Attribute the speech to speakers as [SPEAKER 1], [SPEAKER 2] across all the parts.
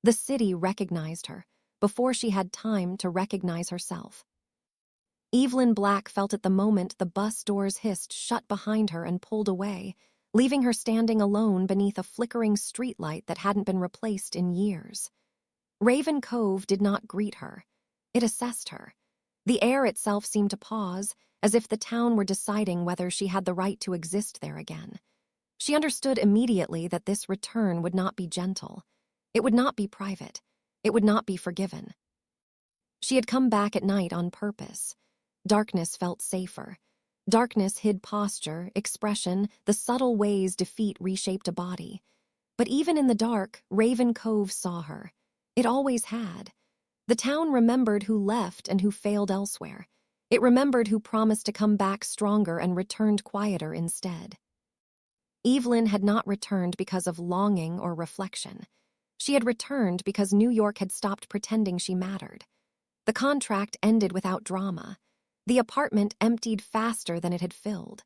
[SPEAKER 1] The city recognized her, before she had time to recognize herself. Evelyn Black felt at the moment the bus doors hissed shut behind her and pulled away, leaving her standing alone beneath a flickering streetlight that hadn't been replaced in years. Raven Cove did not greet her. It assessed her. The air itself seemed to pause, as if the town were deciding whether she had the right to exist there again. She understood immediately that this return would not be gentle. It would not be private. It would not be forgiven. She had come back at night on purpose. Darkness felt safer. Darkness hid posture, expression, the subtle ways defeat reshaped a body. But even in the dark, Raven Cove saw her. It always had. The town remembered who left and who failed elsewhere. It remembered who promised to come back stronger and returned quieter instead. Evelyn had not returned because of longing or reflection. She had returned because New York had stopped pretending she mattered. The contract ended without drama. The apartment emptied faster than it had filled.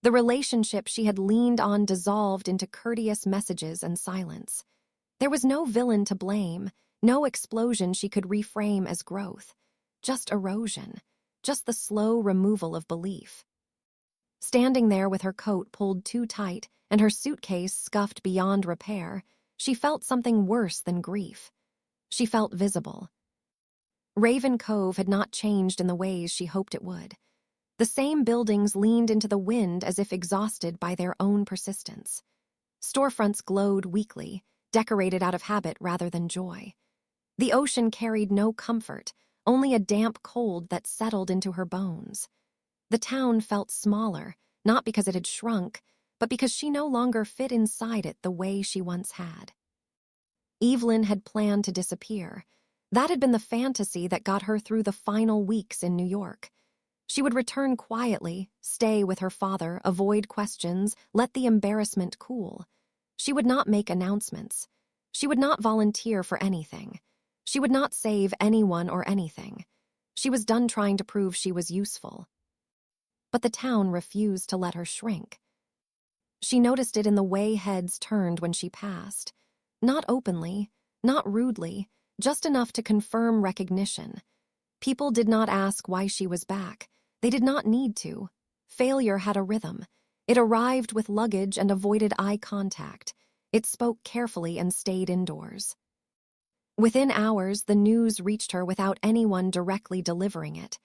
[SPEAKER 1] The relationship she had leaned on dissolved into courteous messages and silence. There was no villain to blame, no explosion she could reframe as growth. Just erosion, just the slow removal of belief. Standing there with her coat pulled too tight and her suitcase scuffed beyond repair, she felt something worse than grief. She felt visible. Raven Cove had not changed in the ways she hoped it would. The same buildings leaned into the wind as if exhausted by their own persistence. Storefronts glowed weakly, decorated out of habit rather than joy. The ocean carried no comfort, only a damp cold that settled into her bones. The town felt smaller, not because it had shrunk, but because she no longer fit inside it the way she once had. Evelyn had planned to disappear. That had been the fantasy that got her through the final weeks in New York. She would return quietly, stay with her father, avoid questions, let the embarrassment cool. She would not make announcements. She would not volunteer for anything. She would not save anyone or anything. She was done trying to prove she was useful. But the town refused to let her shrink. She noticed it in the way heads turned when she passed. Not openly, not rudely, just enough to confirm recognition. People did not ask why she was back. They did not need to. Failure had a rhythm. It arrived with luggage and avoided eye contact. It spoke carefully and stayed indoors. Within hours, the news reached her without anyone directly delivering it.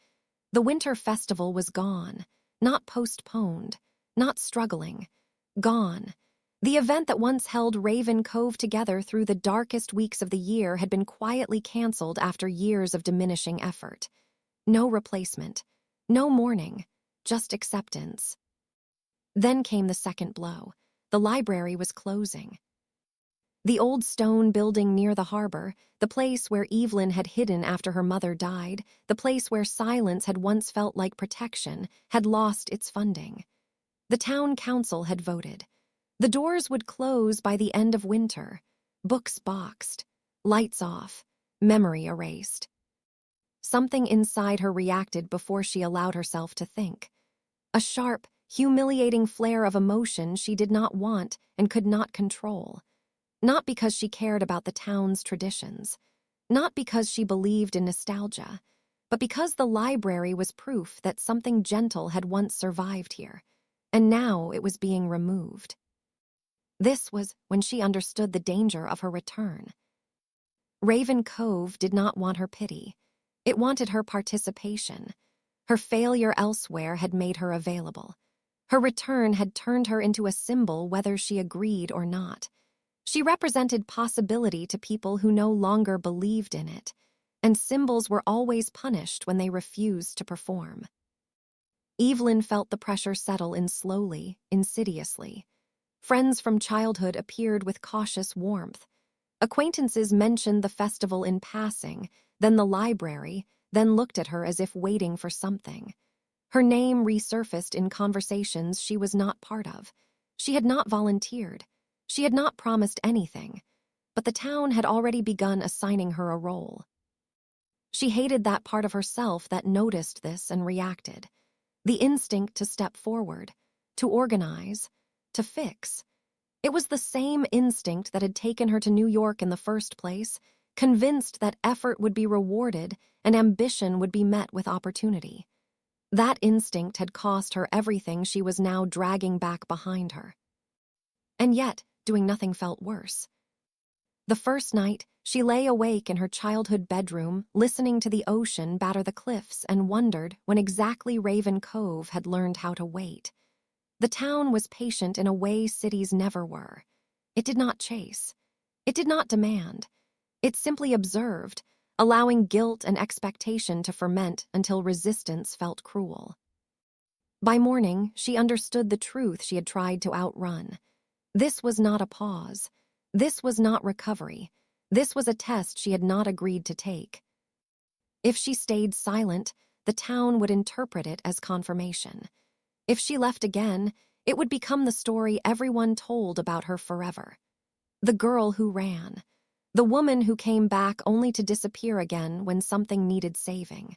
[SPEAKER 1] The winter festival was gone, not postponed, not struggling. Gone. The event that once held Raven Cove together through the darkest weeks of the year had been quietly canceled after years of diminishing effort. No replacement, no mourning, just acceptance. Then came the second blow. The library was closing. The old stone building near the harbor, the place where Evelyn had hidden after her mother died, the place where silence had once felt like protection, had lost its funding. The town council had voted. The doors would close by the end of winter. Books boxed, lights off, memory erased. Something inside her reacted before she allowed herself to think. A sharp, humiliating flare of emotion she did not want and could not control. Not because she cared about the town's traditions, not because she believed in nostalgia, but because the library was proof that something gentle had once survived here, and now it was being removed. This was when she understood the danger of her return. Raven Cove did not want her pity. It wanted her participation. Her failure elsewhere had made her available. Her return had turned her into a symbol whether she agreed or not. She represented possibility to people who no longer believed in it, and symbols were always punished when they refused to perform. Evelyn felt the pressure settle in slowly, insidiously. Friends from childhood appeared with cautious warmth. Acquaintances mentioned the festival in passing, then the library, then looked at her as if waiting for something. Her name resurfaced in conversations she was not part of. She had not volunteered. She had not promised anything, but the town had already begun assigning her a role. She hated that part of herself that noticed this and reacted. The instinct to step forward, to organize, to fix. It was the same instinct that had taken her to New York in the first place, convinced that effort would be rewarded and ambition would be met with opportunity. That instinct had cost her everything she was now dragging back behind her. And yet, doing nothing felt worse. The first night, she lay awake in her childhood bedroom, listening to the ocean batter the cliffs, and wondered when exactly Raven Cove had learned how to wait. The town was patient in a way cities never were. It did not chase. It did not demand. It simply observed, allowing guilt and expectation to ferment until resistance felt cruel. By morning, she understood the truth she had tried to outrun. This was not a pause. This was not recovery. This was a test she had not agreed to take. If she stayed silent, the town would interpret it as confirmation. If she left again, it would become the story everyone told about her forever. The girl who ran. The woman who came back only to disappear again when something needed saving.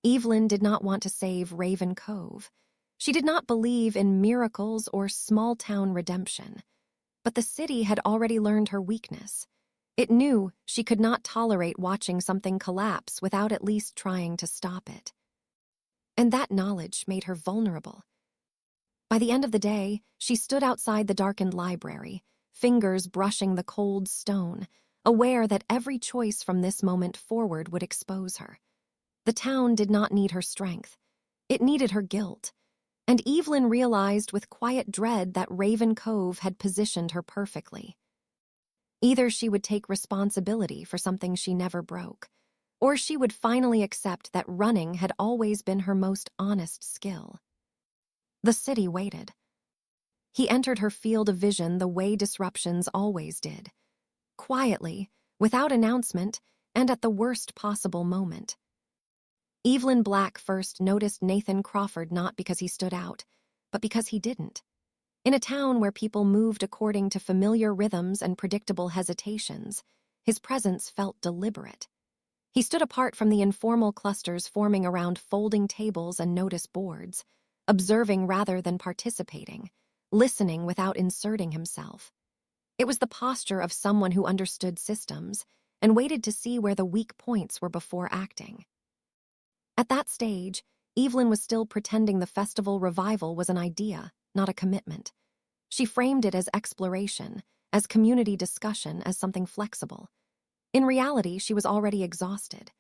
[SPEAKER 1] Evelyn did not want to save Raven Cove. She did not believe in miracles or small-town redemption. But the city had already learned her weakness. It knew she could not tolerate watching something collapse without at least trying to stop it. And that knowledge made her vulnerable. By the end of the day, she stood outside the darkened library, fingers brushing the cold stone, aware that every choice from this moment forward would expose her. The town did not need her strength. It needed her guilt. And Evelyn realized with quiet dread that Raven Cove had positioned her perfectly. Either she would take responsibility for something she never broke, or she would finally accept that running had always been her most honest skill. The city waited. He entered her field of vision the way disruptions always did. Quietly, without announcement, and at the worst possible moment. Evelyn Black first noticed Nathan Crawford not because he stood out, but because he didn't. In a town where people moved according to familiar rhythms and predictable hesitations, his presence felt deliberate. He stood apart from the informal clusters forming around folding tables and notice boards, observing rather than participating, listening without inserting himself. It was the posture of someone who understood systems and waited to see where the weak points were before acting. At that stage, Evelyn was still pretending the festival revival was an idea, not a commitment. She framed it as exploration, as community discussion, as something flexible. In reality, she was already exhausted.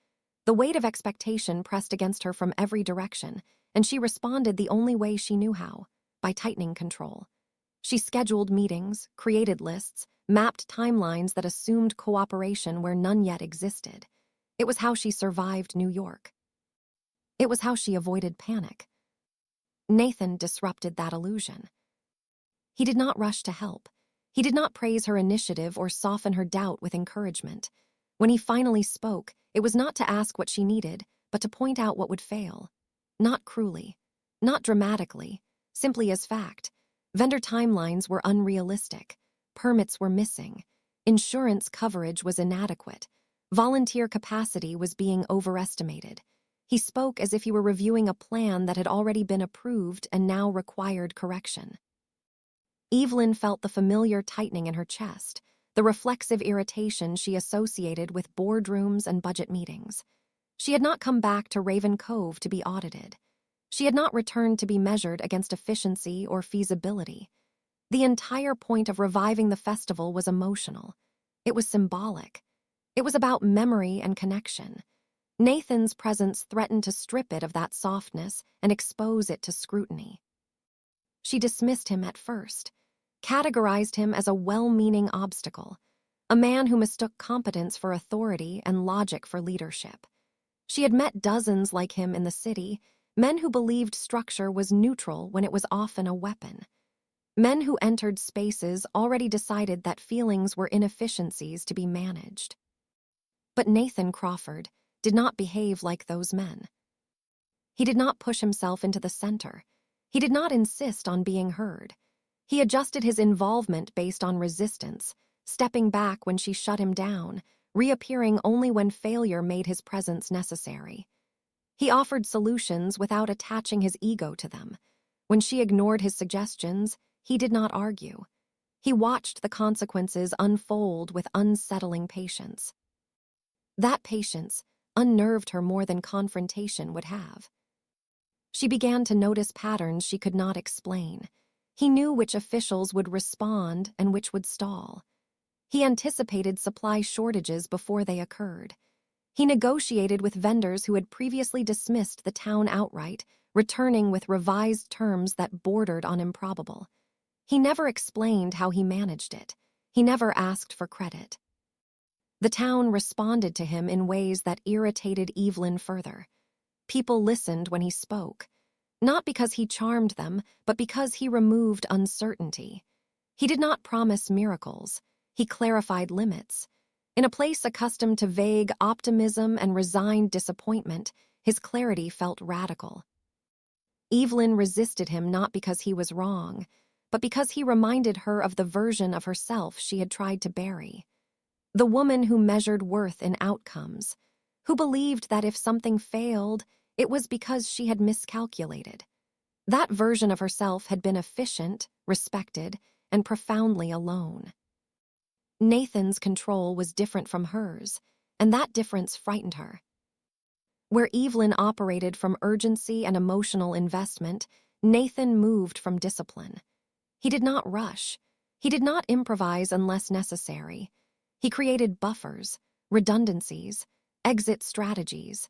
[SPEAKER 1] The weight of expectation pressed against her from every direction, and she responded the only way she knew how, by tightening control. She scheduled meetings, created lists, mapped timelines that assumed cooperation where none yet existed. It was how she survived New York. It was how she avoided panic. Nathan disrupted that illusion. He did not rush to help. He did not praise her initiative or soften her doubt with encouragement. When he finally spoke, it was not to ask what she needed, but to point out what would fail. Not cruelly, not dramatically, simply as fact. Vendor timelines were unrealistic. Permits were missing. Insurance coverage was inadequate. Volunteer capacity was being overestimated. He spoke as if he were reviewing a plan that had already been approved and now required correction. Evelyn felt the familiar tightening in her chest, the reflexive irritation she associated with boardrooms and budget meetings. She had not come back to Raven Cove to be audited. She had not returned to be measured against efficiency or feasibility. The entire point of reviving the festival was emotional. It was symbolic. It was about memory and connection. Nathan's presence threatened to strip it of that softness and expose it to scrutiny. She dismissed him at first, categorized him as a well-meaning obstacle, a man who mistook competence for authority and logic for leadership. She had met dozens like him in the city, men who believed structure was neutral when it was often a weapon. Men who entered spaces already decided that feelings were inefficiencies to be managed. But Nathan Crawford did not behave like those men. He did not push himself into the center. He did not insist on being heard. He adjusted his involvement based on resistance, stepping back when she shut him down, reappearing only when failure made his presence necessary. He offered solutions without attaching his ego to them. When she ignored his suggestions, he did not argue. He watched the consequences unfold with unsettling patience. That patience unnerved her more than confrontation would have. She began to notice patterns she could not explain. He knew which officials would respond and which would stall. He anticipated supply shortages before they occurred. He negotiated with vendors who had previously dismissed the town outright, returning with revised terms that bordered on improbable. He never explained how he managed it. He never asked for credit. The town responded to him in ways that irritated Evelyn further. People listened when he spoke, not because he charmed them, but because he removed uncertainty. He did not promise miracles. He clarified limits. In a place accustomed to vague optimism and resigned disappointment, his clarity felt radical. Evelyn resisted him not because he was wrong, but because he reminded her of the version of herself she had tried to bury. The woman who measured worth in outcomes, who believed that if something failed, it was because she had miscalculated. That version of herself had been efficient, respected, and profoundly alone. Nathan's control was different from hers, and that difference frightened her. Where Evelyn operated from urgency and emotional investment, Nathan moved from discipline. He did not rush. He did not improvise unless necessary. He created buffers, redundancies, exit strategies.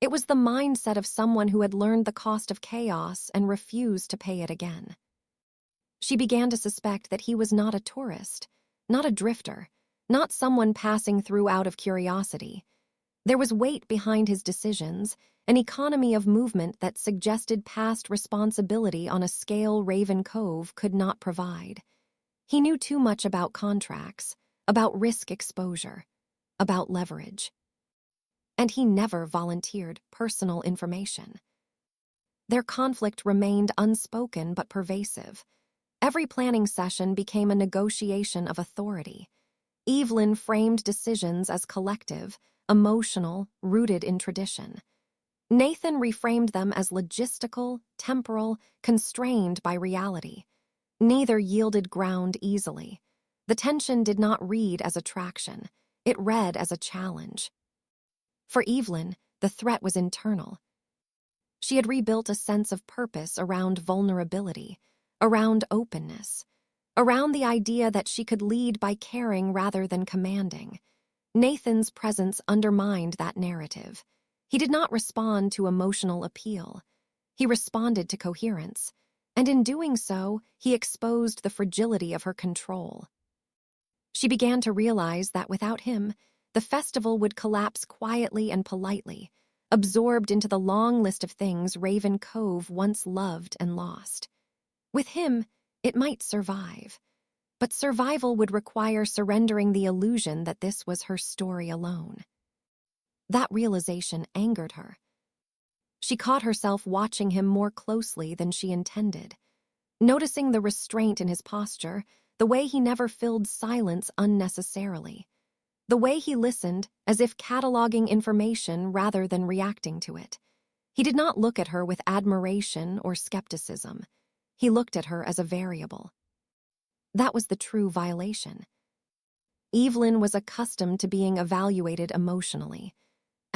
[SPEAKER 1] It was the mindset of someone who had learned the cost of chaos and refused to pay it again. She began to suspect that he was not a tourist, not a drifter, not someone passing through out of curiosity. There was weight behind his decisions, an economy of movement that suggested past responsibility on a scale Raven Cove could not provide. He knew too much about contracts, about risk exposure, about leverage. And he never volunteered personal information. Their conflict remained unspoken but pervasive. Every planning session became a negotiation of authority. Evelyn framed decisions as collective, emotional, rooted in tradition. Nathan reframed them as logistical, temporal, constrained by reality. Neither yielded ground easily. The tension did not read as attraction. It read as a challenge. For Evelyn, the threat was internal. She had rebuilt a sense of purpose around vulnerability, around openness, around the idea that she could lead by caring rather than commanding. Nathan's presence undermined that narrative. He did not respond to emotional appeal. He responded to coherence, and in doing so, he exposed the fragility of her control. She began to realize that without him, the festival would collapse quietly and politely, absorbed into the long list of things Raven Cove once loved and lost. With him, it might survive, but survival would require surrendering the illusion that this was her story alone. That realization angered her. She caught herself watching him more closely than she intended, noticing the restraint in his posture, the way he never filled silence unnecessarily, the way he listened as if cataloging information rather than reacting to it. He did not look at her with admiration or skepticism. He looked at her as a variable. That was the true violation. Evelyn was accustomed to being evaluated emotionally.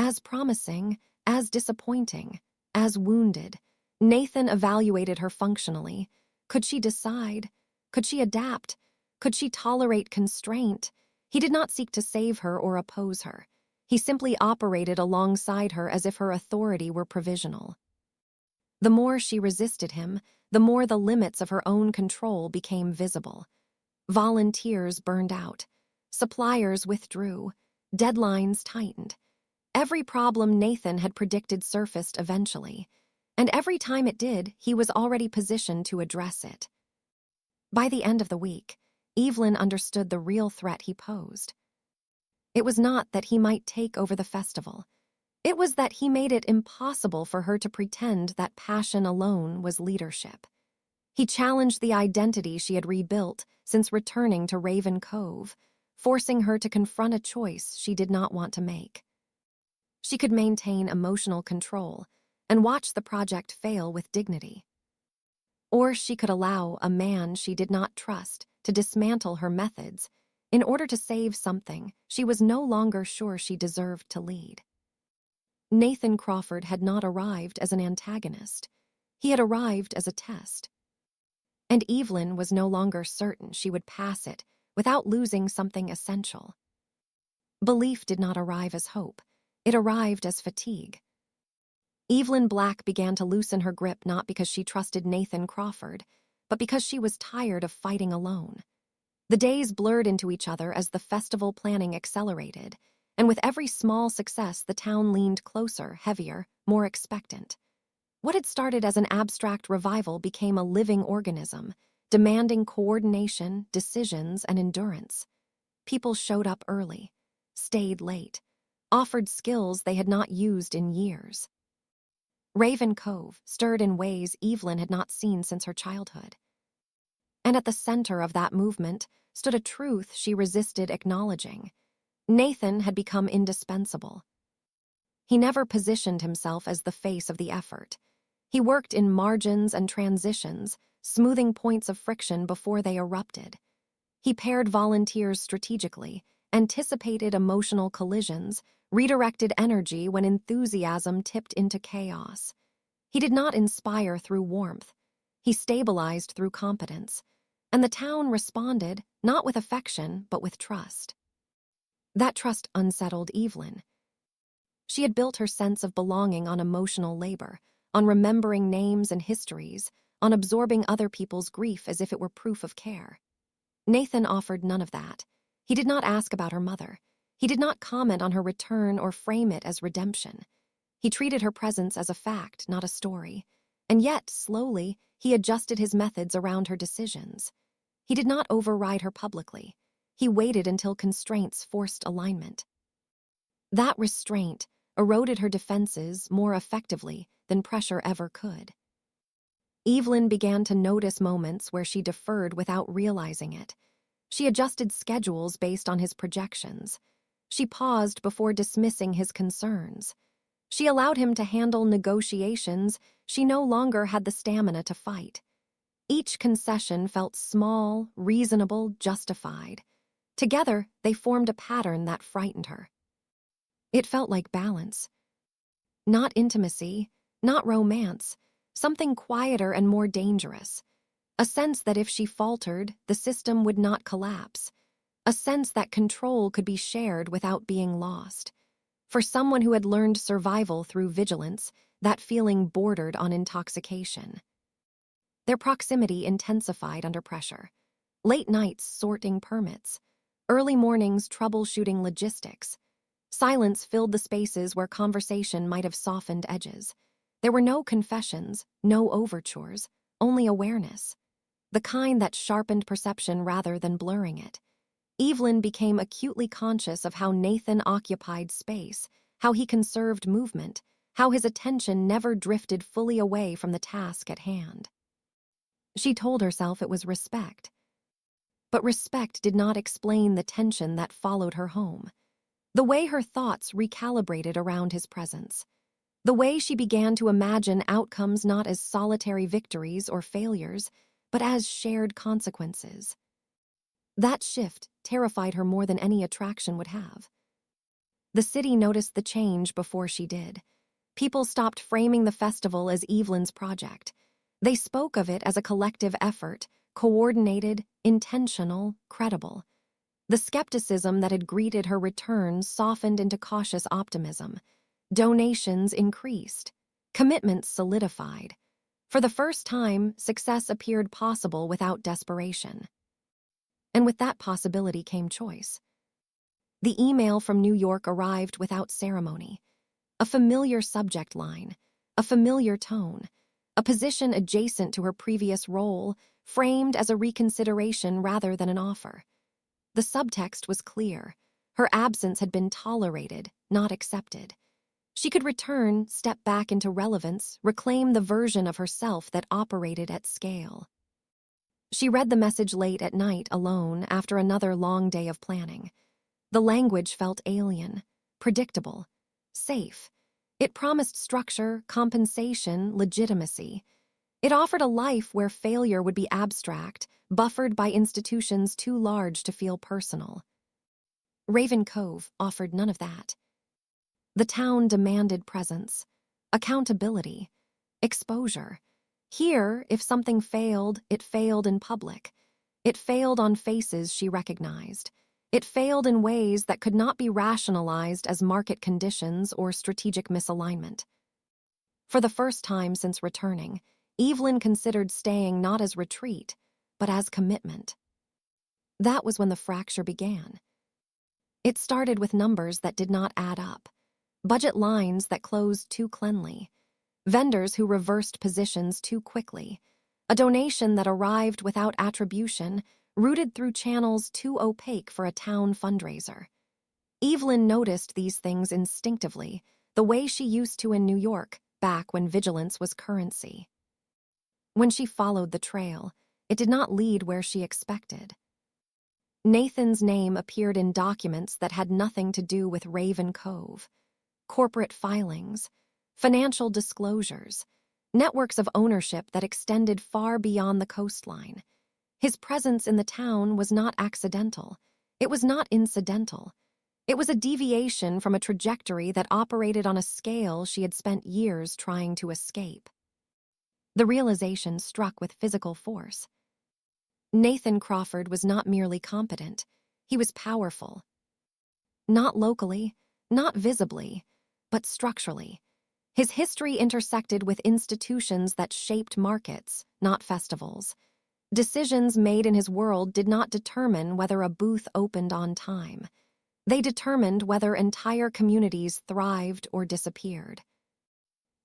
[SPEAKER 1] As promising, as disappointing, as wounded, Nathan evaluated her functionally. Could she decide? Could she adapt? Could she tolerate constraint? He did not seek to save her or oppose her. He simply operated alongside her as if her authority were provisional. The more she resisted him, the more the limits of her own control became visible. Volunteers burned out. Suppliers withdrew. Deadlines tightened. Every problem Nathan had predicted surfaced eventually, and every time it did, he was already positioned to address it. By the end of the week, Evelyn understood the real threat he posed. It was not that he might take over the festival. It was that he made it impossible for her to pretend that passion alone was leadership. He challenged the identity she had rebuilt since returning to Raven Cove, forcing her to confront a choice she did not want to make. She could maintain emotional control and watch the project fail with dignity. Or she could allow a man she did not trust to dismantle her methods, in order to save something she was no longer sure she deserved to lead. Nathan Crawford had not arrived as an antagonist. He had arrived as a test. And Evelyn was no longer certain she would pass it without losing something essential. Belief did not arrive as hope. It arrived as fatigue. Evelyn Black began to loosen her grip not because she trusted Nathan Crawford, but because she was tired of fighting alone. The days blurred into each other as the festival planning accelerated, and with every small success the town leaned closer, heavier, more expectant. What had started as an abstract revival became a living organism, demanding coordination, decisions, and endurance. People showed up early, stayed late, offered skills they had not used in years. Raven Cove stirred in ways Evelyn had not seen since her childhood. And at the center of that movement stood a truth she resisted acknowledging. Nathan had become indispensable. He never positioned himself as the face of the effort. He worked in margins and transitions, smoothing points of friction before they erupted. He paired volunteers strategically, anticipated emotional collisions, redirected energy when enthusiasm tipped into chaos. He did not inspire through warmth. He stabilized through competence. And the town responded, not with affection, but with trust. That trust unsettled Evelyn. She had built her sense of belonging on emotional labor, on remembering names and histories, on absorbing other people's grief as if it were proof of care. Nathan offered none of that. He did not ask about her mother. He did not comment on her return or frame it as redemption. He treated her presence as a fact, not a story. And yet, slowly, he adjusted his methods around her decisions. He did not override her publicly. He waited until constraints forced alignment. That restraint eroded her defenses more effectively than pressure ever could. Evelyn began to notice moments where she deferred without realizing it. She adjusted schedules based on his projections. She paused before dismissing his concerns. She allowed him to handle negotiations she no longer had the stamina to fight. Each concession felt small, reasonable, justified. Together, they formed a pattern that frightened her. It felt like balance. Not intimacy, not romance, something quieter and more dangerous. A sense that if she faltered, the system would not collapse. A sense that control could be shared without being lost. For someone who had learned survival through vigilance, that feeling bordered on intoxication. Their proximity intensified under pressure. Late nights sorting permits. Early mornings troubleshooting logistics. Silence filled the spaces where conversation might have softened edges. There were no confessions, no overtures, only awareness. The kind that sharpened perception rather than blurring it. Evelyn became acutely conscious of how Nathan occupied space, how he conserved movement, how his attention never drifted fully away from the task at hand. She told herself it was respect. But respect did not explain the tension that followed her home. The way her thoughts recalibrated around his presence. The way she began to imagine outcomes not as solitary victories or failures, but as shared consequences. That shift terrified her more than any attraction would have. The city noticed the change before she did. People stopped framing the festival as Evelyn's project. They spoke of it as a collective effort, coordinated, intentional, credible. The skepticism that had greeted her return softened into cautious optimism. Donations increased. Commitments solidified. For the first time, success appeared possible without desperation. And with that possibility came choice. The email from New York arrived without ceremony. A familiar subject line, a familiar tone, a position adjacent to her previous role, framed as a reconsideration rather than an offer. The subtext was clear. Her absence had been tolerated, not accepted. She could return, step back into relevance, reclaim the version of herself that operated at scale. She read the message late at night alone after another long day of planning. The language felt alien, predictable, safe. It promised structure, compensation, legitimacy. It offered a life where failure would be abstract, buffered by institutions too large to feel personal. Raven Cove offered none of that. The town demanded presence, accountability, exposure. Here, if something failed, it failed in public. It failed on faces she recognized. It failed in ways that could not be rationalized as market conditions or strategic misalignment. For the first time since returning, Evelyn considered staying not as retreat, but as commitment. That was when the fracture began. It started with numbers that did not add up, budget lines that closed too cleanly, vendors who reversed positions too quickly, a donation that arrived without attribution, routed through channels too opaque for a town fundraiser. Evelyn noticed these things instinctively, the way she used to in New York, back when vigilance was currency. When she followed the trail, it did not lead where she expected. Nathan's name appeared in documents that had nothing to do with Raven Cove. Corporate filings, financial disclosures, networks of ownership that extended far beyond the coastline. His presence in the town was not accidental. It was not incidental. It was a deviation from a trajectory that operated on a scale she had spent years trying to escape. The realization struck with physical force. Nathan Crawford was not merely competent. He was powerful. Not locally, not visibly, but structurally. His history intersected with institutions that shaped markets, not festivals. Decisions made in his world did not determine whether a booth opened on time. They determined whether entire communities thrived or disappeared.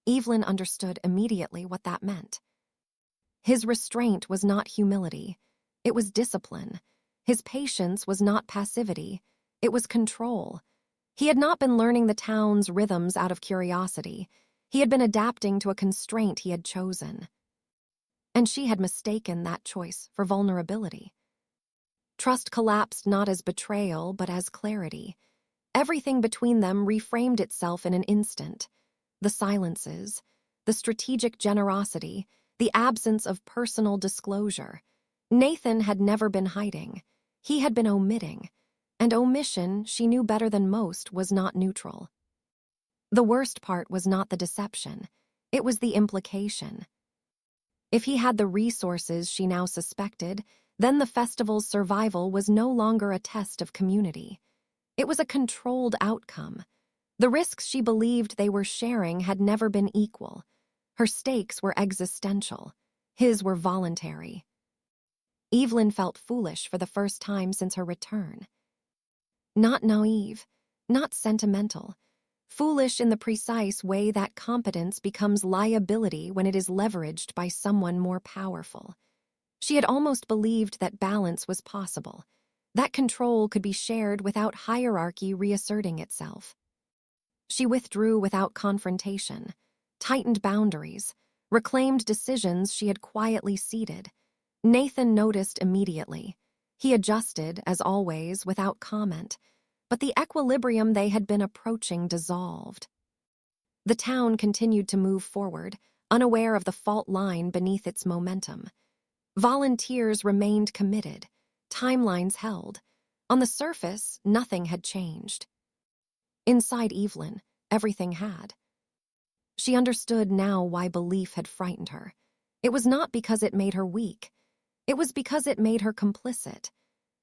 [SPEAKER 1] Evelyn understood immediately what that meant. His restraint was not humility. It was discipline. His patience was not passivity. It was control. He had not been learning the town's rhythms out of curiosity. He had been adapting to a constraint he had chosen. And she had mistaken that choice for vulnerability. Trust collapsed not as betrayal, but as clarity. Everything between them reframed itself in an instant. The silences, the strategic generosity, the absence of personal disclosure. Nathan had never been hiding. He had been omitting. And omission, she knew better than most, was not neutral. The worst part was not the deception. It was the implication. If he had the resources she now suspected, then the festival's survival was no longer a test of community. It was a controlled outcome. The risks she believed they were sharing had never been equal. Her stakes were existential. His were voluntary. Evelyn felt foolish for the first time since her return. Not naive, not sentimental. Foolish in the precise way that competence becomes liability when it is leveraged by someone more powerful. She had almost believed that balance was possible, that control could be shared without hierarchy reasserting itself. She withdrew without confrontation, tightened boundaries, reclaimed decisions she had quietly ceded. Nathan noticed immediately. He adjusted, as always, without comment, but the equilibrium they had been approaching dissolved. The town continued to move forward, unaware of the fault line beneath its momentum. Volunteers remained committed. Timelines held. On the surface, nothing had changed. Inside Evelyn, everything had. She understood now why belief had frightened her. It was not because it made her weak. It was because it made her complicit.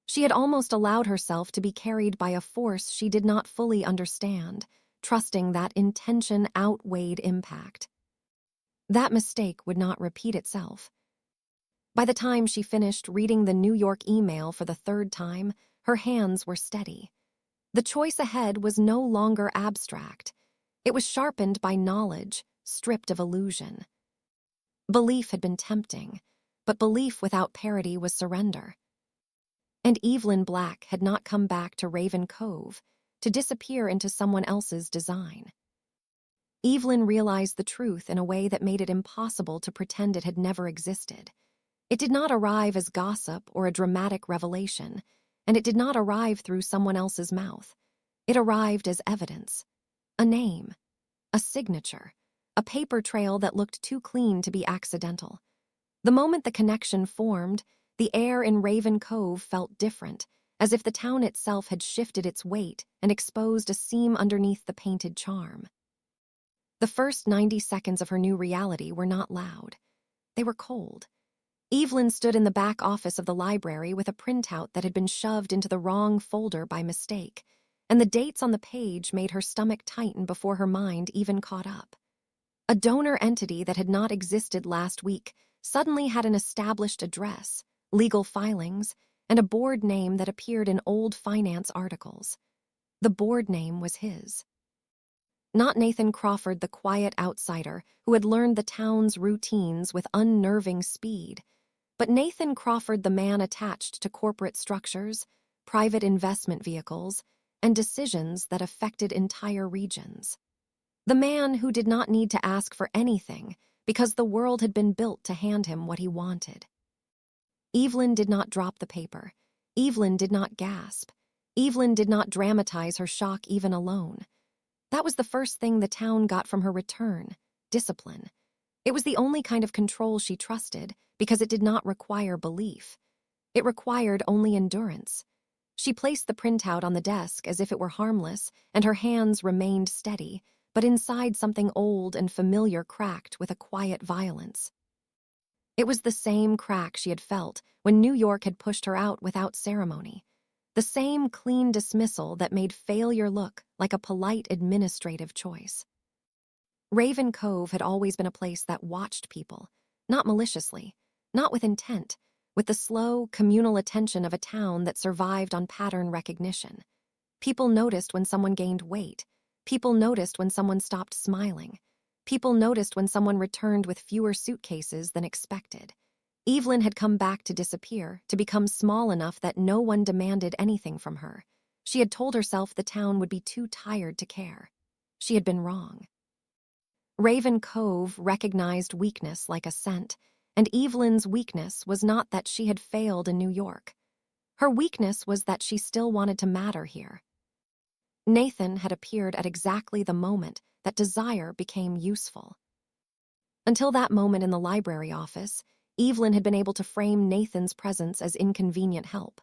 [SPEAKER 1] She had almost allowed herself to be carried by a force she did not fully understand, trusting that intention outweighed impact. That mistake would not repeat itself. By the time she finished reading the New York email for the third time, her hands were steady. The choice ahead was no longer abstract. It was sharpened by knowledge, stripped of illusion. Belief had been tempting, but belief without parity was surrender. And Evelyn Black had not come back to Raven Cove, to disappear into someone else's design. Evelyn realized the truth in a way that made it impossible to pretend it had never existed. It did not arrive as gossip or a dramatic revelation, and it did not arrive through someone else's mouth. It arrived as evidence. A name, a signature, a paper trail that looked too clean to be accidental. The moment the connection formed, The air in Raven Cove felt different, as if the town itself had shifted its weight and exposed a seam underneath the painted charm. The first 90 seconds of her new reality were not loud. They were cold. Evelyn stood in the back office of the library with a printout that had been shoved into the wrong folder by mistake, and the dates on the page made her stomach tighten before her mind even caught up. A donor entity that had not existed last week suddenly had an established address, legal filings, and a board name that appeared in old finance articles. The board name was his. Not Nathan Crawford, the quiet outsider who had learned the town's routines with unnerving speed, but Nathan Crawford, the man attached to corporate structures, private investment vehicles, and decisions that affected entire regions. The man who did not need to ask for anything because the world had been built to hand him what he wanted. Evelyn did not drop the paper. Evelyn did not gasp. Evelyn did not dramatize her shock even alone. That was the first thing the town got from her return: discipline. It was the only kind of control she trusted because it did not require belief. It required only endurance. She placed the printout on the desk as if it were harmless, and her hands remained steady, but inside something old and familiar cracked with a quiet violence. It was the same crack she had felt when New York had pushed her out without ceremony. The same clean dismissal that made failure look like a polite administrative choice. Raven Cove had always been a place that watched people, not maliciously, not with intent, with the slow, communal attention of a town that survived on pattern recognition. People noticed when someone gained weight. People noticed when someone stopped smiling. People noticed when someone returned with fewer suitcases than expected. Evelyn had come back to disappear, to become small enough that no one demanded anything from her. She had told herself the town would be too tired to care. She had been wrong. Raven Cove recognized weakness like a scent, and Evelyn's weakness was not that she had failed in New York. Her weakness was that she still wanted to matter here. Nathan had appeared at exactly the moment that desire became useful. Until that moment in the library office, Evelyn had been able to frame Nathan's presence as inconvenient help.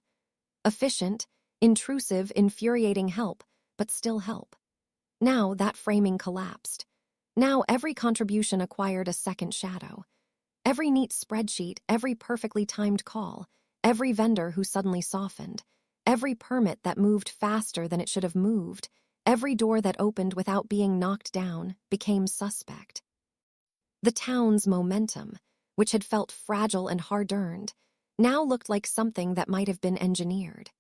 [SPEAKER 1] Efficient, intrusive, infuriating help, but still help. Now that framing collapsed. Now every contribution acquired a second shadow. Every neat spreadsheet, every perfectly timed call, every vendor who suddenly softened, every permit that moved faster than it should have moved, every door that opened without being knocked down, became suspect. The town's momentum, which had felt fragile and hard-earned, now looked like something that might have been engineered.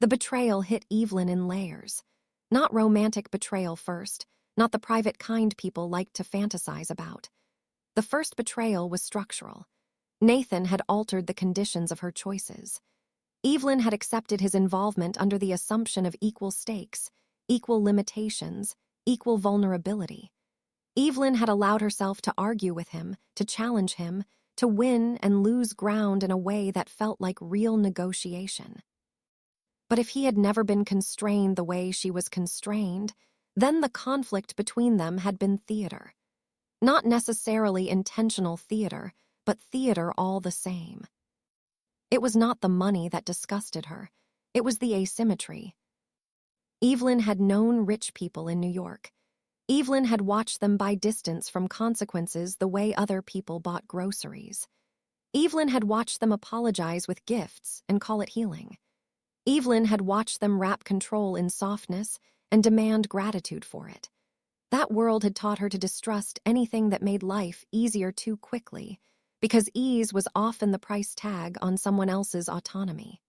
[SPEAKER 1] The betrayal hit Evelyn in layers. Not romantic betrayal first, not the private kind people liked to fantasize about. The first betrayal was structural. Nathan had altered the conditions of her choices. Evelyn had accepted his involvement under the assumption of equal stakes, equal limitations, equal vulnerability. Evelyn had allowed herself to argue with him, to challenge him, to win and lose ground in a way that felt like real negotiation. But if he had never been constrained the way she was constrained, then the conflict between them had been theater. Not necessarily intentional theater, but theater all the same. It was not the money that disgusted her. It was the asymmetry. Evelyn had known rich people in New York. Evelyn had watched them buy distance from consequences the way other people bought groceries. Evelyn had watched them apologize with gifts and call it healing. Evelyn had watched them wrap control in softness and demand gratitude for it. That world had taught her to distrust anything that made life easier too quickly, because ease was often the price tag on someone else's autonomy.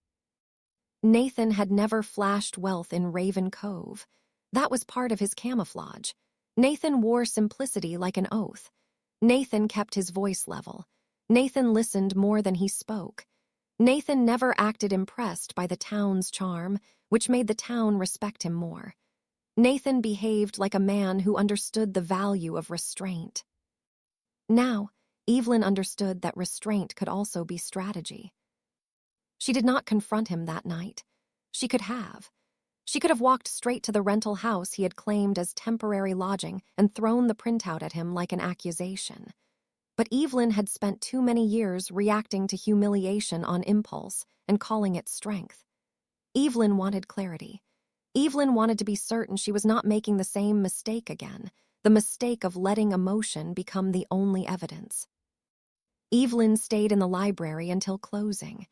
[SPEAKER 1] Nathan had never flashed wealth in Raven Cove. That was part of his camouflage. Nathan wore simplicity like an oath. Nathan kept his voice level. Nathan listened more than he spoke. Nathan never acted impressed by the town's charm, which made the town respect him more. Nathan behaved like a man who understood the value of restraint. Now, Evelyn understood that restraint could also be strategy. She did not confront him that night. She could have. She could have walked straight to the rental house he had claimed as temporary lodging and thrown the printout at him like an accusation. But Evelyn had spent too many years reacting to humiliation on impulse and calling it strength. Evelyn wanted clarity. Evelyn wanted to be certain she was not making the same mistake again, the mistake of letting emotion become the only evidence. Evelyn stayed in the library until closing.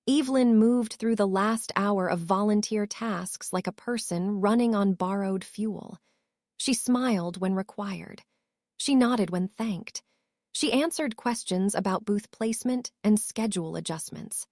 [SPEAKER 1] Evelyn moved through the last hour of volunteer tasks like a person running on borrowed fuel. She smiled when required. She nodded when thanked. She answered questions about booth placement and schedule adjustments.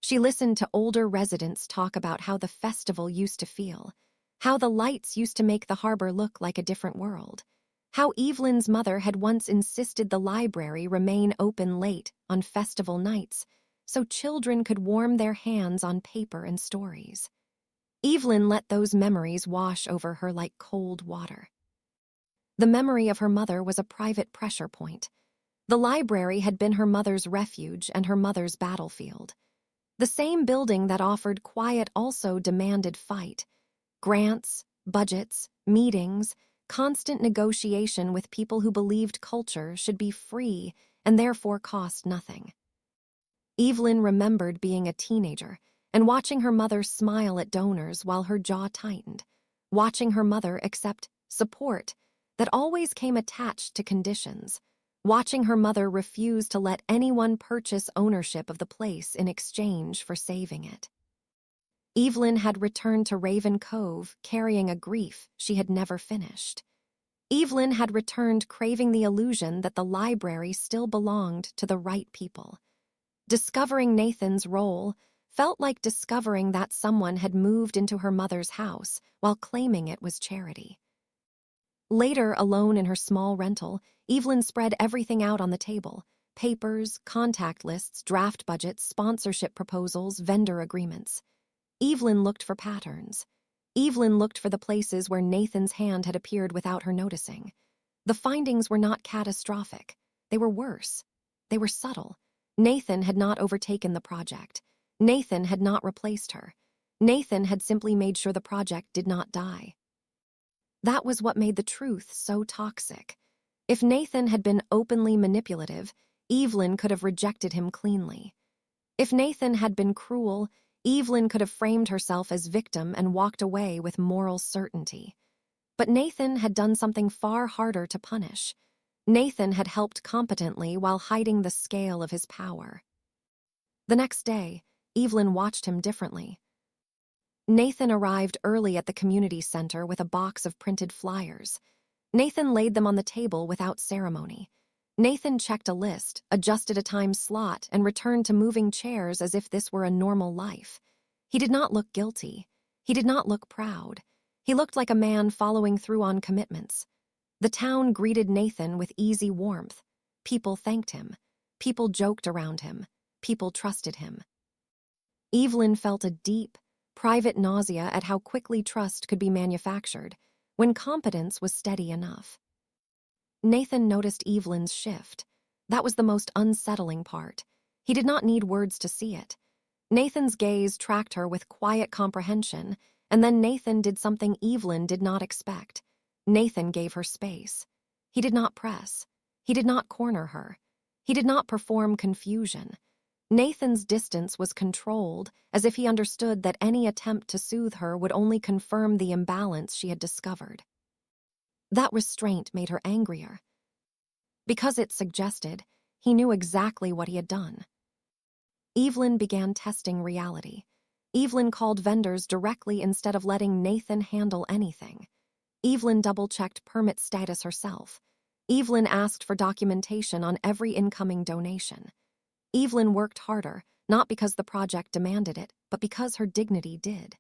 [SPEAKER 1] She listened to older residents talk about how the festival used to feel, how the lights used to make the harbor look like a different world, how Evelyn's mother had once insisted the library remain open late on festival nights so children could warm their hands on paper and stories. Evelyn let those memories wash over her like cold water. The memory of her mother was a private pressure point. The library had been her mother's refuge and her mother's battlefield. The same building that offered quiet also demanded fight. Grants, budgets, meetings, constant negotiation with people who believed culture should be free and therefore cost nothing. Evelyn remembered being a teenager and watching her mother smile at donors while her jaw tightened, watching her mother accept support that always came attached to conditions, watching her mother refuse to let anyone purchase ownership of the place in exchange for saving it. Evelyn had returned to Raven Cove carrying a grief she had never finished. Evelyn had returned craving the illusion that the library still belonged to the right people. Discovering Nathan's role felt like discovering that someone had moved into her mother's house while claiming it was charity. Later, alone in her small rental, Evelyn spread everything out on the table: papers, contact lists, draft budgets, sponsorship proposals, vendor agreements. Evelyn looked for patterns. Evelyn looked for the places where Nathan's hand had appeared without her noticing. The findings were not catastrophic. They were worse. They were subtle. Nathan had not overtaken the project. Nathan had not replaced her. Nathan had simply made sure the project did not die. That was what made the truth so toxic. If Nathan had been openly manipulative, Evelyn could have rejected him cleanly. If Nathan had been cruel, Evelyn could have framed herself as victim and walked away with moral certainty. But Nathan had done something far harder to punish. Nathan had helped competently while hiding the scale of his power. The next day, Evelyn watched him differently. Nathan arrived early at the community center with a box of printed flyers. Nathan laid them on the table without ceremony. Nathan checked a list, adjusted a time slot, and returned to moving chairs as if this were a normal life. He did not look guilty. He did not look proud. He looked like a man following through on commitments. The town greeted Nathan with easy warmth. People thanked him. People joked around him. People trusted him. Evelyn felt a deep, private nausea at how quickly trust could be manufactured when competence was steady enough. Nathan noticed Evelyn's shift. That was the most unsettling part. He did not need words to see it. Nathan's gaze tracked her with quiet comprehension, and then Nathan did something Evelyn did not expect. Nathan gave her space. He did not press. He did not corner her. He did not perform confusion. Nathan's distance was controlled, as if he understood that any attempt to soothe her would only confirm the imbalance she had discovered. That restraint made her angrier. Because it suggested he knew exactly what he had done. Evelyn began testing reality. Evelyn called vendors directly instead of letting Nathan handle anything. Evelyn double-checked permit status herself. Evelyn asked for documentation on every incoming donation. Evelyn worked harder, not because the project demanded it, but because her dignity did.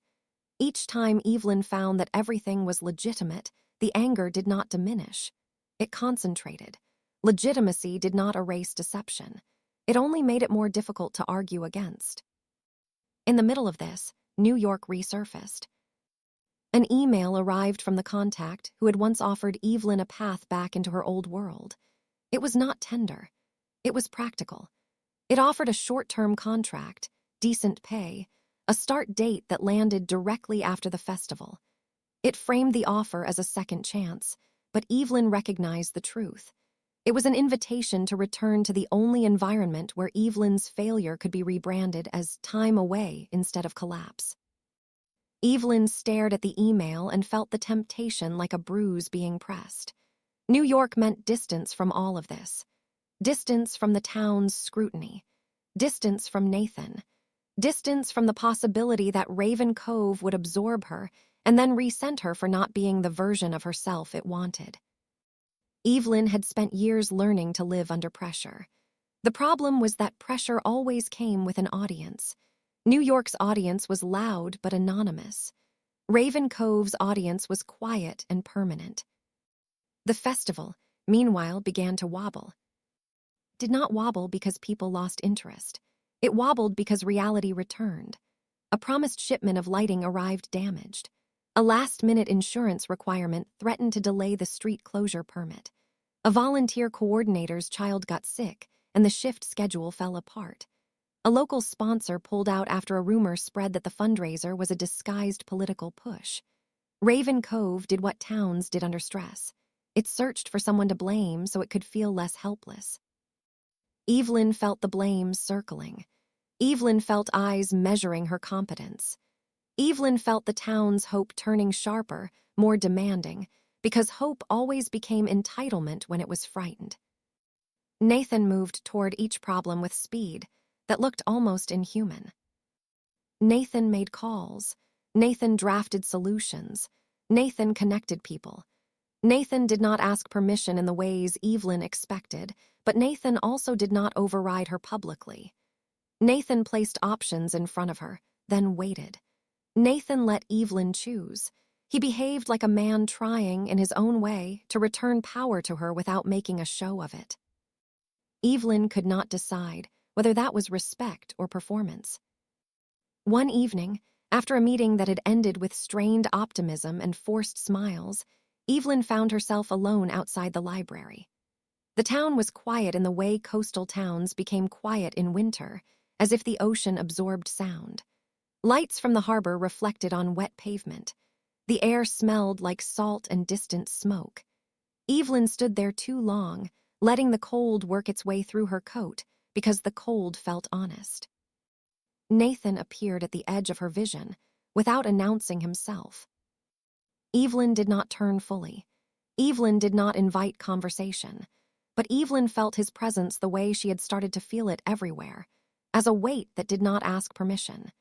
[SPEAKER 1] Each time Evelyn found that everything was legitimate, the anger did not diminish. It concentrated. Legitimacy did not erase deception. It only made it more difficult to argue against. In the middle of this, New York resurfaced. An email arrived from the contact who had once offered Evelyn a path back into her old world. It was not tender. It was practical. It offered a short-term contract, decent pay, a start date that landed directly after the festival. It framed the offer as a second chance, but Evelyn recognized the truth. It was an invitation to return to the only environment where Evelyn's failure could be rebranded as time away instead of collapse. Evelyn stared at the email and felt the temptation like a bruise being pressed. New York meant distance from all of this. Distance from the town's scrutiny. Distance from Nathan. Distance from the possibility that Raven Cove would absorb her and then resent her for not being the version of herself it wanted. Evelyn had spent years learning to live under pressure. The problem was that pressure always came with an audience. New York's audience was loud but anonymous. Raven Cove's audience was quiet and permanent. The festival, meanwhile, began to wobble. Did not wobble because people lost interest. It wobbled because reality returned. A promised shipment of lighting arrived damaged. A last-minute insurance requirement threatened to delay the street closure permit. A volunteer coordinator's child got sick, and the shift schedule fell apart. A local sponsor pulled out after a rumor spread that the fundraiser was a disguised political push. Raven Cove did what towns did under stress. It searched for someone to blame so it could feel less helpless. Evelyn felt the blame circling. Evelyn felt eyes measuring her competence. Evelyn felt the town's hope turning sharper, more demanding, because hope always became entitlement when it was frightened. Nathan moved toward each problem with speed that looked almost inhuman. Nathan made calls. Nathan drafted solutions. Nathan connected people. Nathan did not ask permission in the ways Evelyn expected, but Nathan also did not override her publicly. Nathan placed options in front of her, then waited. Nathan let Evelyn choose. He behaved like a man trying, in his own way, to return power to her without making a show of it. Evelyn could not decide whether that was respect or performance. One evening, after a meeting that had ended with strained optimism and forced smiles, Evelyn found herself alone outside the library. The town was quiet in the way coastal towns became quiet in winter, as if the ocean absorbed sound. Lights from the harbor reflected on wet pavement. The air smelled like salt and distant smoke. Evelyn stood there too long, letting the cold work its way through her coat, because the cold felt honest. Nathan appeared at the edge of her vision, without announcing himself. Evelyn did not turn fully. Evelyn did not invite conversation. But Evelyn felt his presence the way she had started to feel it everywhere, as a weight that did not ask permission.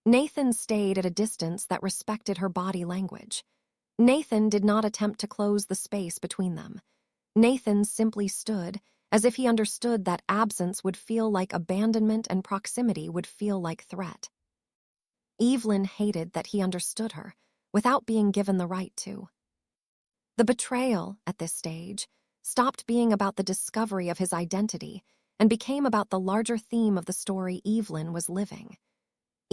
[SPEAKER 1] Nathan stayed at a distance that respected her body language. Nathan did not attempt to close the space between them. Nathan simply stood, as if he understood that absence would feel like abandonment and proximity would feel like threat. Evelyn hated that he understood her, without being given the right to. The betrayal, at this stage, stopped being about the discovery of his identity and became about the larger theme of the story Evelyn was living.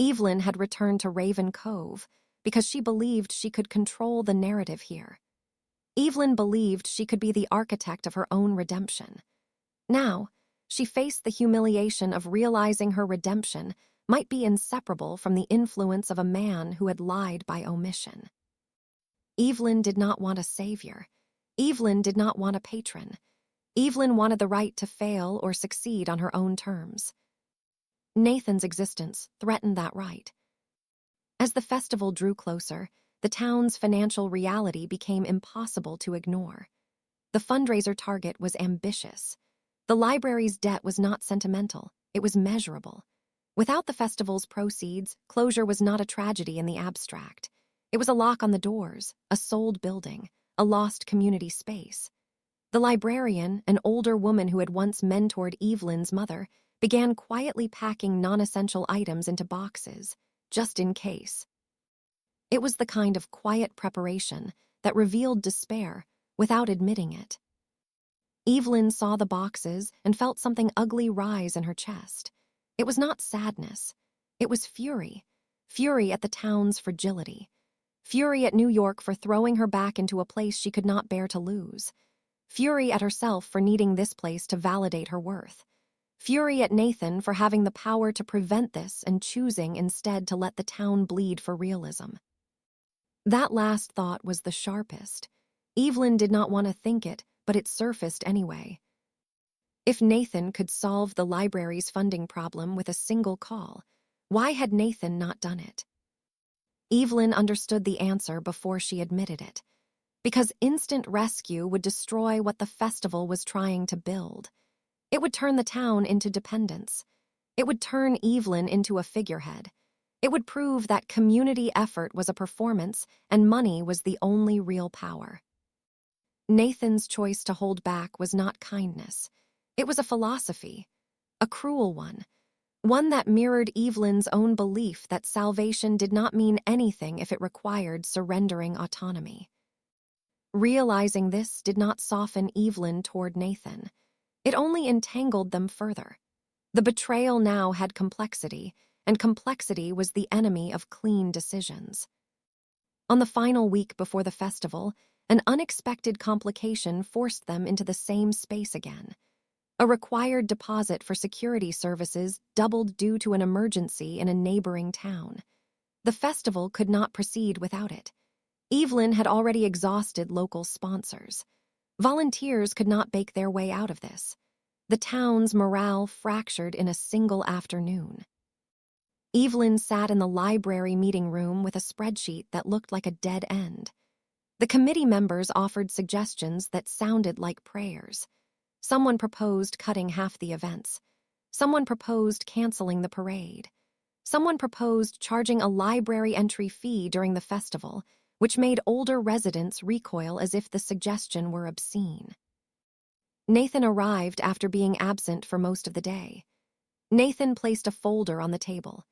[SPEAKER 1] Evelyn had returned to Raven Cove because she believed she could control the narrative here. Evelyn believed she could be the architect of her own redemption. Now, she faced the humiliation of realizing her redemption might be inseparable from the influence of a man who had lied by omission. Evelyn did not want a savior. Evelyn did not want a patron. Evelyn wanted the right to fail or succeed on her own terms. Nathan's existence threatened that right. As the festival drew closer, the town's financial reality became impossible to ignore. The fundraiser target was ambitious. The library's debt was not sentimental, it was measurable. Without the festival's proceeds, closure was not a tragedy in the abstract. It was a lock on the doors, a sold building, a lost community space. The librarian, an older woman who had once mentored Evelyn's mother, began quietly packing non-essential items into boxes, just in case. It was the kind of quiet preparation that revealed despair without admitting it. Evelyn saw the boxes and felt something ugly rise in her chest. It was not sadness. It was fury. Fury at the town's fragility. Fury at New York for throwing her back into a place she could not bear to lose. Fury at herself for needing this place to validate her worth. Fury at Nathan for having the power to prevent this and choosing instead to let the town bleed for realism. That last thought was the sharpest. Evelyn did not want to think it, but it surfaced anyway. If Nathan could solve the library's funding problem with a single call, why had Nathan not done it? Evelyn understood the answer before she admitted it. Because instant rescue would destroy what the festival was trying to build. It would turn the town into dependence. It would turn Evelyn into a figurehead. It would prove that community effort was a performance and money was the only real power. Nathan's choice to hold back was not kindness. It was a philosophy, a cruel one that mirrored Evelyn's own belief that salvation did not mean anything if it required surrendering autonomy. Realizing this did not soften Evelyn toward Nathan. It only entangled them further. The betrayal now had complexity, and complexity was the enemy of clean decisions. On the final week before the festival, an unexpected complication forced them into the same space again. A required deposit for security services doubled due to an emergency in a neighboring town. The festival could not proceed without it. Evelyn had already exhausted local sponsors. Volunteers could not bake their way out of this. The town's morale fractured in a single afternoon. Evelyn sat in the library meeting room with a spreadsheet that looked like a dead end. The committee members offered suggestions that sounded like prayers. Someone proposed cutting half the events. Someone proposed canceling the parade. Someone proposed charging a library entry fee during the festival, which made older residents recoil as if the suggestion were obscene. Nathan arrived after being absent for most of the day. Nathan placed a folder on the table.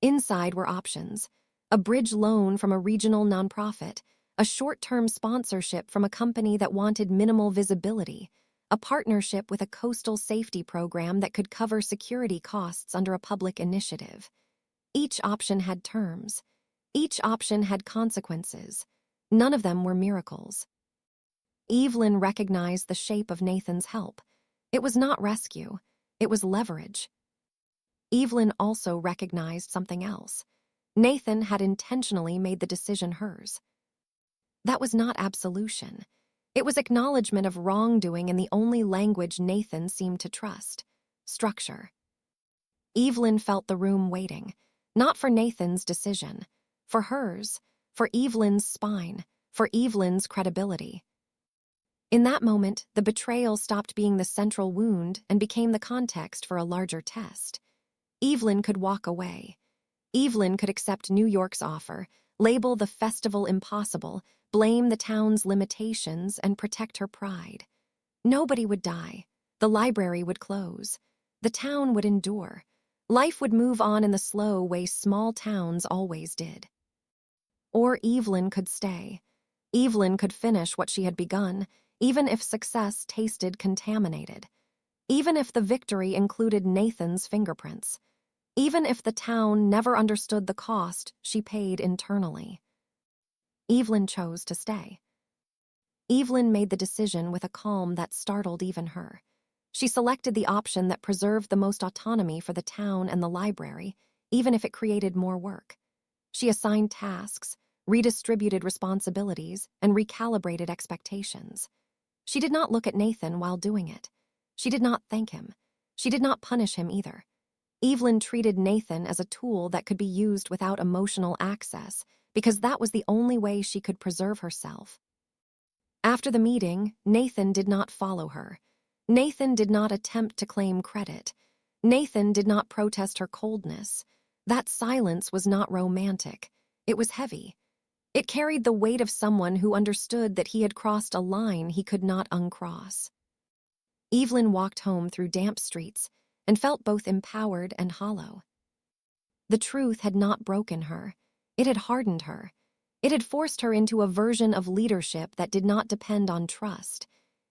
[SPEAKER 1] Inside were options: a bridge loan from a regional nonprofit, a short-term sponsorship from a company that wanted minimal visibility, a partnership with a coastal safety program that could cover security costs under a public initiative. Each option had terms. Each option had consequences. None of them were miracles. Evelyn recognized the shape of Nathan's help. It was not rescue. It was leverage. Evelyn also recognized something else. Nathan had intentionally made the decision hers. That was not absolution. It was acknowledgement of wrongdoing in the only language Nathan seemed to trust: structure. Evelyn felt the room waiting, not for Nathan's decision, for hers, for Evelyn's spine, for Evelyn's credibility. In that moment, the betrayal stopped being the central wound and became the context for a larger test. Evelyn could walk away. Evelyn could accept New York's offer, label the festival impossible, blame the town's limitations, and protect her pride. Nobody would die. The library would close. The town would endure. Life would move on in the slow way small towns always did. Or Evelyn could stay. Evelyn could finish what she had begun, even if success tasted contaminated. Even if the victory included Nathan's fingerprints. Even if the town never understood the cost she paid internally. Evelyn chose to stay. Evelyn made the decision with a calm that startled even her. She selected the option that preserved the most autonomy for the town and the library, even if it created more work. She assigned tasks, redistributed responsibilities, and recalibrated expectations. She did not look at Nathan while doing it. She did not thank him. She did not punish him either. Evelyn treated Nathan as a tool that could be used without emotional access, because that was the only way she could preserve herself. After the meeting, Nathan did not follow her. Nathan did not attempt to claim credit. Nathan did not protest her coldness. That silence was not romantic. It was heavy. It carried the weight of someone who understood that he had crossed a line he could not uncross. Evelyn walked home through damp streets and felt both empowered and hollow. The truth had not broken her. It had hardened her. It had forced her into a version of leadership that did not depend on trust.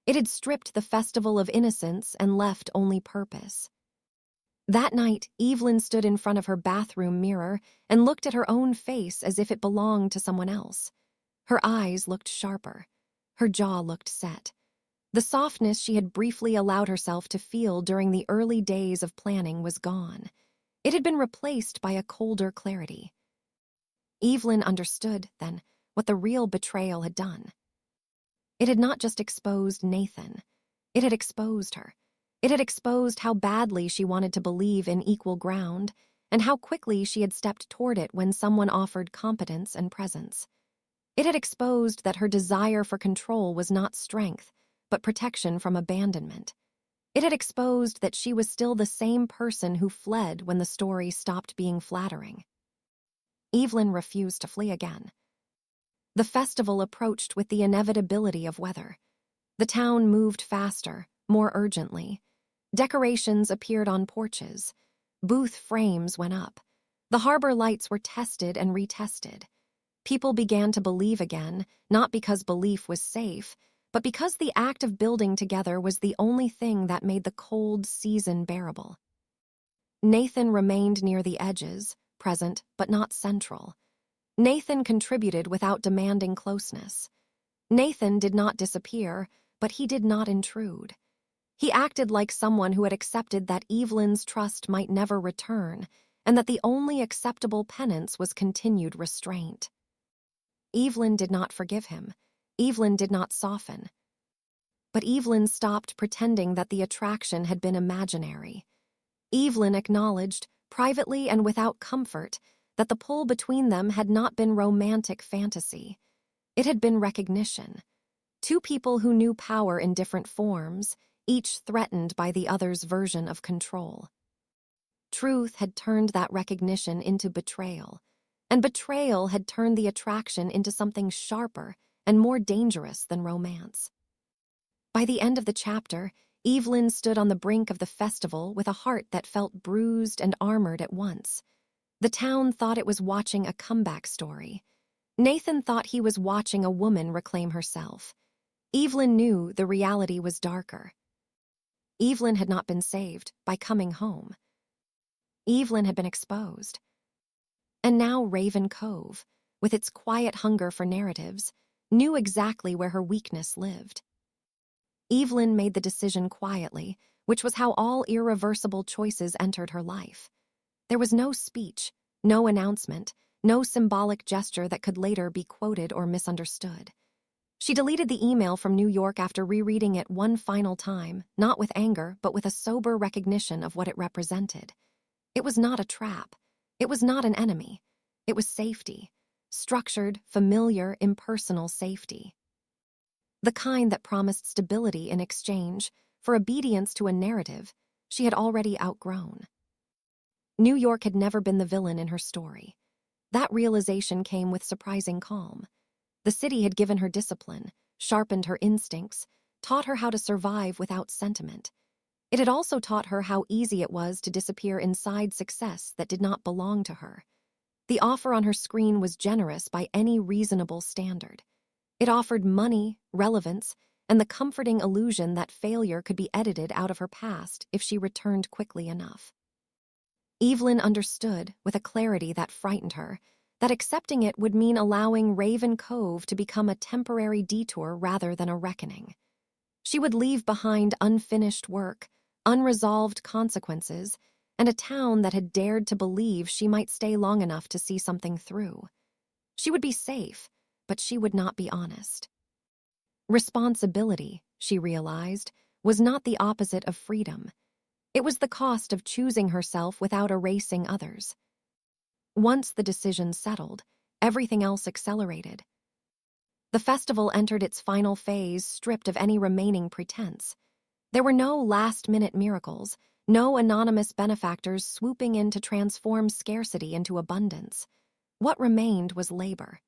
[SPEAKER 1] It had stripped the festival of innocence and left only purpose. That night, Evelyn stood in front of her bathroom mirror and looked at her own face as if it belonged to someone else. Her eyes looked sharper. Her jaw looked set. The softness she had briefly allowed herself to feel during the early days of planning was gone. It had been replaced by a colder clarity. Evelyn understood, then, what the real betrayal had done. It had not just exposed Nathan. It had exposed her. It had exposed how badly she wanted to believe in equal ground, and how quickly she had stepped toward it when someone offered competence and presence. It had exposed that her desire for control was not strength, but protection from abandonment. It had exposed that she was still the same person who fled when the story stopped being flattering. Evelyn refused to flee again. The festival approached with the inevitability of weather. The town moved faster, more urgently. Decorations appeared on porches. Booth frames went up. The harbor lights were tested and retested. People began to believe again, not because belief was safe, but because the act of building together was the only thing that made the cold season bearable. Nathan remained near the edges, present but not central. Nathan contributed without demanding closeness. Nathan did not disappear, but he did not intrude. He acted like someone who had accepted that Evelyn's trust might never return, and that the only acceptable penance was continued restraint. Evelyn did not forgive him. Evelyn did not soften. But Evelyn stopped pretending that the attraction had been imaginary. Evelyn acknowledged, privately and without comfort, that the pull between them had not been romantic fantasy. It had been recognition. Two people who knew power in different forms, each threatened by the other's version of control. Truth had turned that recognition into betrayal, and betrayal had turned the attraction into something sharper and more dangerous than romance. By the end of the chapter, Evelyn stood on the brink of the festival with a heart that felt bruised and armored at once. The town thought it was watching a comeback story. Nathan thought he was watching a woman reclaim herself. Evelyn knew the reality was darker. Evelyn had not been saved by coming home. Evelyn had been exposed. And now Raven Cove, with its quiet hunger for narratives, knew exactly where her weakness lived. Evelyn made the decision quietly, which was how all irreversible choices entered her life. There was no speech, no announcement, no symbolic gesture that could later be quoted or misunderstood. She deleted the email from New York after rereading it one final time, not with anger, but with a sober recognition of what it represented. It was not a trap. It was not an enemy. It was safety. Structured, familiar, impersonal safety. The kind that promised stability in exchange for obedience to a narrative she had already outgrown. New York had never been the villain in her story. That realization came with surprising calm. The city had given her discipline, sharpened her instincts, taught her how to survive without sentiment. It had also taught her how easy it was to disappear inside success that did not belong to her. The offer on her screen was generous by any reasonable standard. It offered money, relevance, and the comforting illusion that failure could be edited out of her past if she returned quickly enough. Evelyn understood, with a clarity that frightened her, that accepting it would mean allowing Raven Cove to become a temporary detour rather than a reckoning. She would leave behind unfinished work, unresolved consequences, and a town that had dared to believe she might stay long enough to see something through. She would be safe, but she would not be honest. Responsibility, she realized, was not the opposite of freedom. It was the cost of choosing herself without erasing others. Once the decision settled, everything else accelerated. The festival entered its final phase stripped of any remaining pretense. There were no last-minute miracles, no anonymous benefactors swooping in to transform scarcity into abundance. What remained was labor.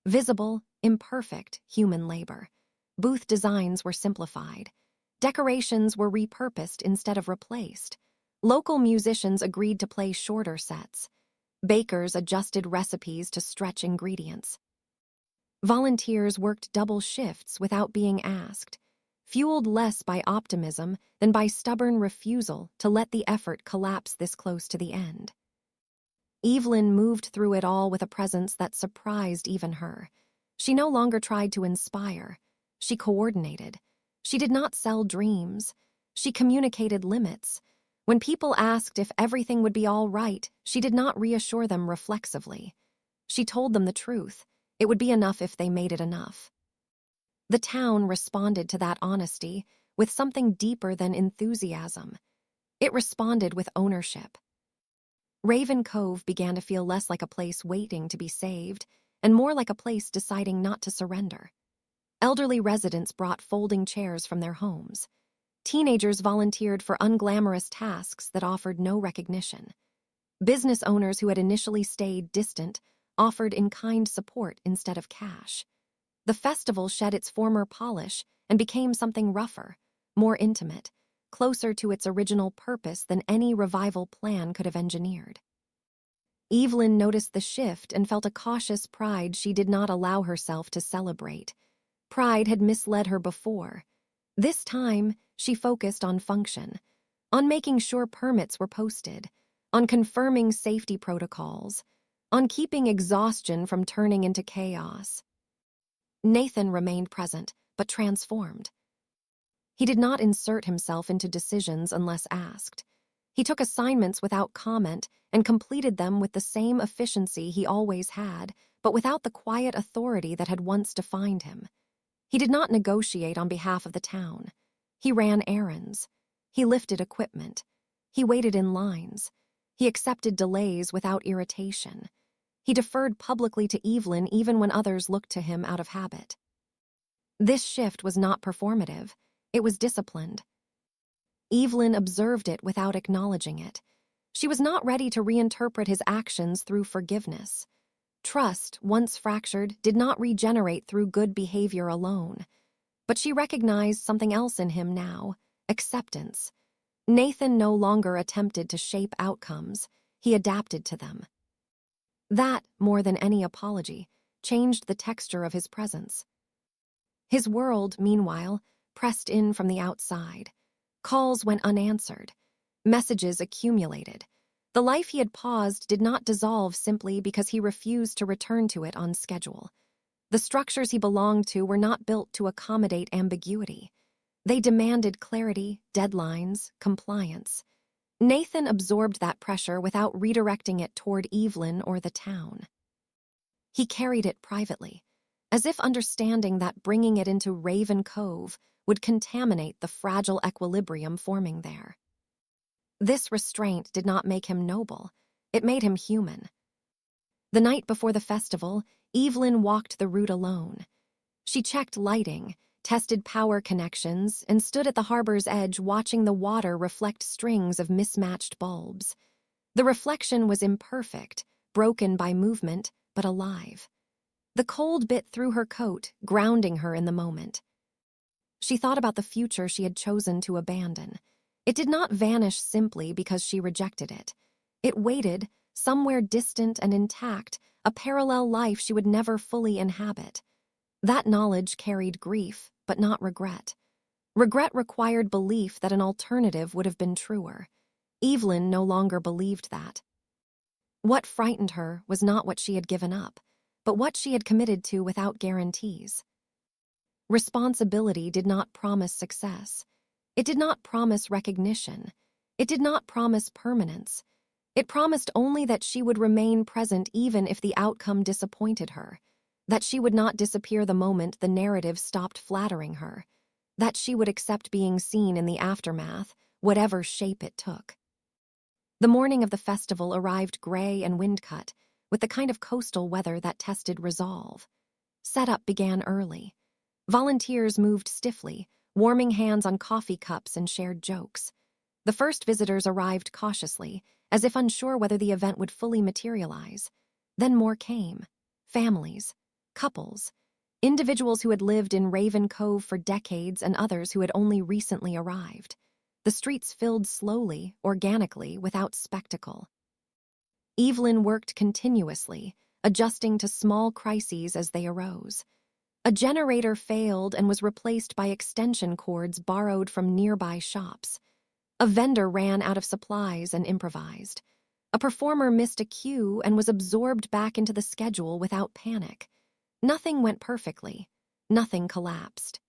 [SPEAKER 1] Visible, imperfect human labor. Booth designs were simplified. Decorations were repurposed instead of replaced. Local musicians agreed to play shorter sets. Bakers adjusted recipes to stretch ingredients. Volunteers worked double shifts without being asked, fueled less by optimism than by stubborn refusal to let the effort collapse this close to the end. Evelyn moved through it all with a presence that surprised even her. She no longer tried to inspire. She coordinated. She did not sell dreams. She communicated limits. When people asked if everything would be all right, she did not reassure them reflexively. She told them the truth. It would be enough if they made it enough. The town responded to that honesty with something deeper than enthusiasm. It responded with ownership. Raven Cove began to feel less like a place waiting to be saved and more like a place deciding not to surrender. Elderly residents brought folding chairs from their homes. Teenagers volunteered for unglamorous tasks that offered no recognition. Business owners who had initially stayed distant offered in-kind support instead of cash. The festival shed its former polish and became something rougher, more intimate, closer to its original purpose than any revival plan could have engineered. Evelyn noticed the shift and felt a cautious pride she did not allow herself to celebrate. Pride had misled her before. This time, she focused on function, on making sure permits were posted, on confirming safety protocols, on keeping exhaustion from turning into chaos. Nathan remained present, but transformed. He did not insert himself into decisions unless asked. He took assignments without comment and completed them with the same efficiency he always had, but without the quiet authority that had once defined him. He did not negotiate on behalf of the town. He ran errands. He lifted equipment. He waited in lines. He accepted delays without irritation. He deferred publicly to Evelyn even when others looked to him out of habit. This shift was not performative. It was disciplined. Evelyn observed it without acknowledging it. She was not ready to reinterpret his actions through forgiveness. Trust, once fractured, did not regenerate through good behavior alone. But she recognized something else in him now: acceptance. Nathan no longer attempted to shape outcomes. He adapted to them. That, more than any apology, changed the texture of his presence. His world, meanwhile, pressed in from the outside. Calls went unanswered. Messages accumulated. The life he had paused did not dissolve simply because he refused to return to it on schedule. The structures he belonged to were not built to accommodate ambiguity. They demanded clarity, deadlines, compliance. Nathan absorbed that pressure without redirecting it toward Evelyn or the town. He carried it privately, as if understanding that bringing it into Raven Cove would contaminate the fragile equilibrium forming there. This restraint did not make him noble. It made him human. The night before the festival, Evelyn walked the route alone. She checked lighting, tested power connections, and stood at the harbor's edge watching the water reflect strings of mismatched bulbs. The reflection was imperfect, broken by movement, but alive. The cold bit through her coat, grounding her in the moment. She thought about the future she had chosen to abandon. It did not vanish simply because she rejected it. It waited, somewhere distant and intact, a parallel life she would never fully inhabit. That knowledge carried grief, but not regret. Regret required belief that an alternative would have been truer. Evelyn no longer believed that. What frightened her was not what she had given up, but what she had committed to without guarantees. Responsibility did not promise success. It did not promise recognition. It did not promise permanence. It promised only that she would remain present even if the outcome disappointed her, that she would not disappear the moment the narrative stopped flattering her, that she would accept being seen in the aftermath, whatever shape it took. The morning of the festival arrived gray and wind-cut, with the kind of coastal weather that tested resolve. Setup began early. Volunteers moved stiffly, warming hands on coffee cups and shared jokes. The first visitors arrived cautiously, as if unsure whether the event would fully materialize. Then more came. Families, couples, individuals who had lived in Raven Cove for decades and others who had only recently arrived. The streets filled slowly, organically, without spectacle. Evelyn worked continuously, adjusting to small crises as they arose. A generator failed and was replaced by extension cords borrowed from nearby shops. A vendor ran out of supplies and improvised. A performer missed a cue and was absorbed back into the schedule without panic. Nothing went perfectly. Nothing collapsed.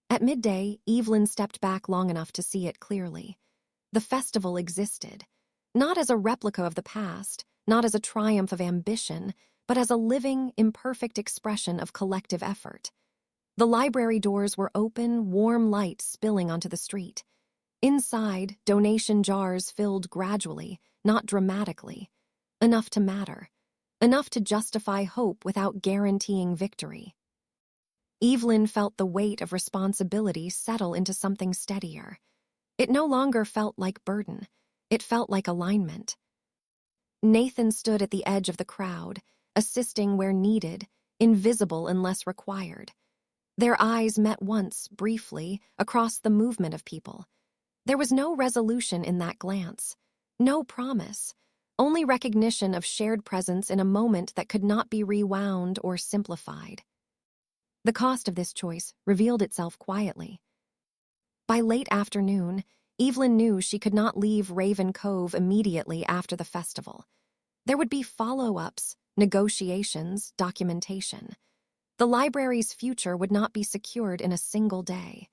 [SPEAKER 1] At midday, Evelyn stepped back long enough to see it clearly. The festival existed, not as a replica of the past, not as a triumph of ambition, but as a living, imperfect expression of collective effort. The library doors were open, warm light spilling onto the street. Inside, donation jars filled gradually, not dramatically. Enough to matter. Enough to justify hope without guaranteeing victory. Evelyn felt the weight of responsibility settle into something steadier. It no longer felt like burden. It felt like alignment. Nathan stood at the edge of the crowd, assisting where needed, invisible unless required. Their eyes met once, briefly, across the movement of people. There was no resolution in that glance, no promise, only recognition of shared presence in a moment that could not be rewound or simplified. The cost of this choice revealed itself quietly. By late afternoon, Evelyn knew she could not leave Raven Cove immediately after the festival. There would be follow-ups, negotiations, documentation. The library's future would not be secured in a single day.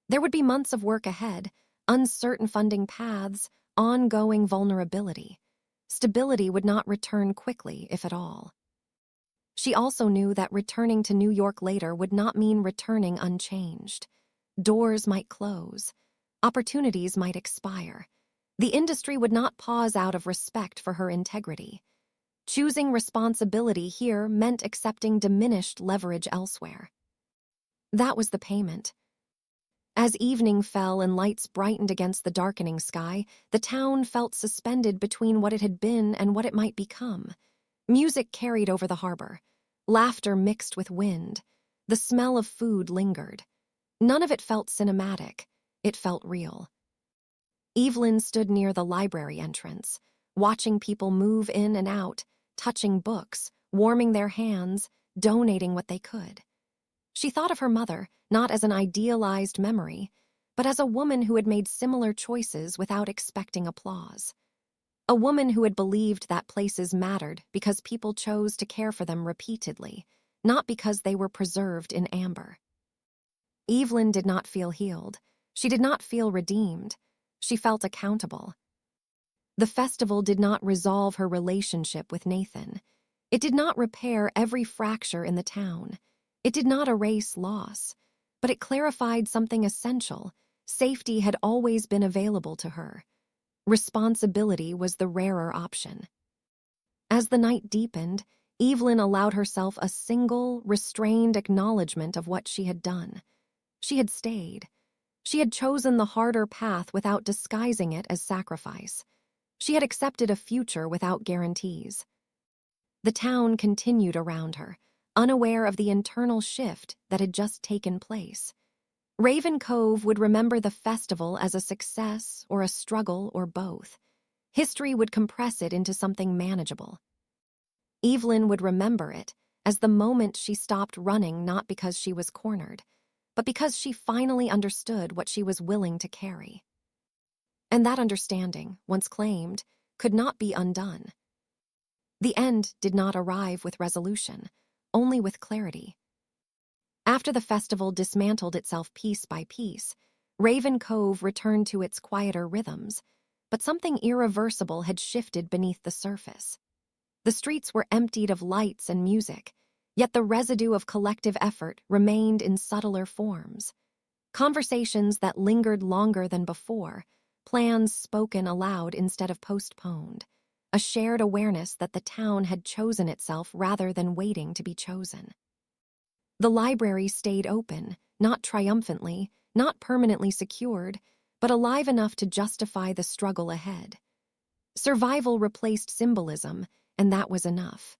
[SPEAKER 1] There would be months of work ahead, uncertain funding paths, ongoing vulnerability. Stability would not return quickly, if at all. She also knew that returning to New York later would not mean returning unchanged. Doors might close. Opportunities might expire. The industry would not pause out of respect for her integrity. Choosing responsibility here meant accepting diminished leverage elsewhere. That was the payment. As evening fell and lights brightened against the darkening sky, the town felt suspended between what it had been and what it might become. Music carried over the harbor. Laughter mixed with wind. The smell of food lingered. None of it felt cinematic. It felt real. Evelyn stood near the library entrance, watching people move in and out, touching books, warming their hands, donating what they could. She thought of her mother, not as an idealized memory, but as a woman who had made similar choices without expecting applause. A woman who had believed that places mattered because people chose to care for them repeatedly, not because they were preserved in amber. Evelyn did not feel healed. She did not feel redeemed. She felt accountable. The festival did not resolve her relationship with Nathan. It did not repair every fracture in the town. It did not erase loss, but it clarified something essential. Safety had always been available to her. Responsibility was the rarer option. As the night deepened, Evelyn allowed herself a single, restrained acknowledgement of what she had done. She had stayed. She had chosen the harder path without disguising it as sacrifice. She had accepted a future without guarantees. The town continued around her, unaware of the internal shift that had just taken place. Raven Cove would remember the festival as a success or a struggle or both. History would compress it into something manageable. Evelyn would remember it as the moment she stopped running, not because she was cornered, but because she finally understood what she was willing to carry. And that understanding, once claimed, could not be undone. The end did not arrive with resolution, only with clarity. After the festival dismantled itself piece by piece, Raven Cove returned to its quieter rhythms, but something irreversible had shifted beneath the surface. The streets were emptied of lights and music, yet the residue of collective effort remained in subtler forms. Conversations that lingered longer than before, plans spoken aloud instead of postponed, a shared awareness that the town had chosen itself rather than waiting to be chosen. The library stayed open, not triumphantly, not permanently secured, but alive enough to justify the struggle ahead. Survival replaced symbolism, and that was enough.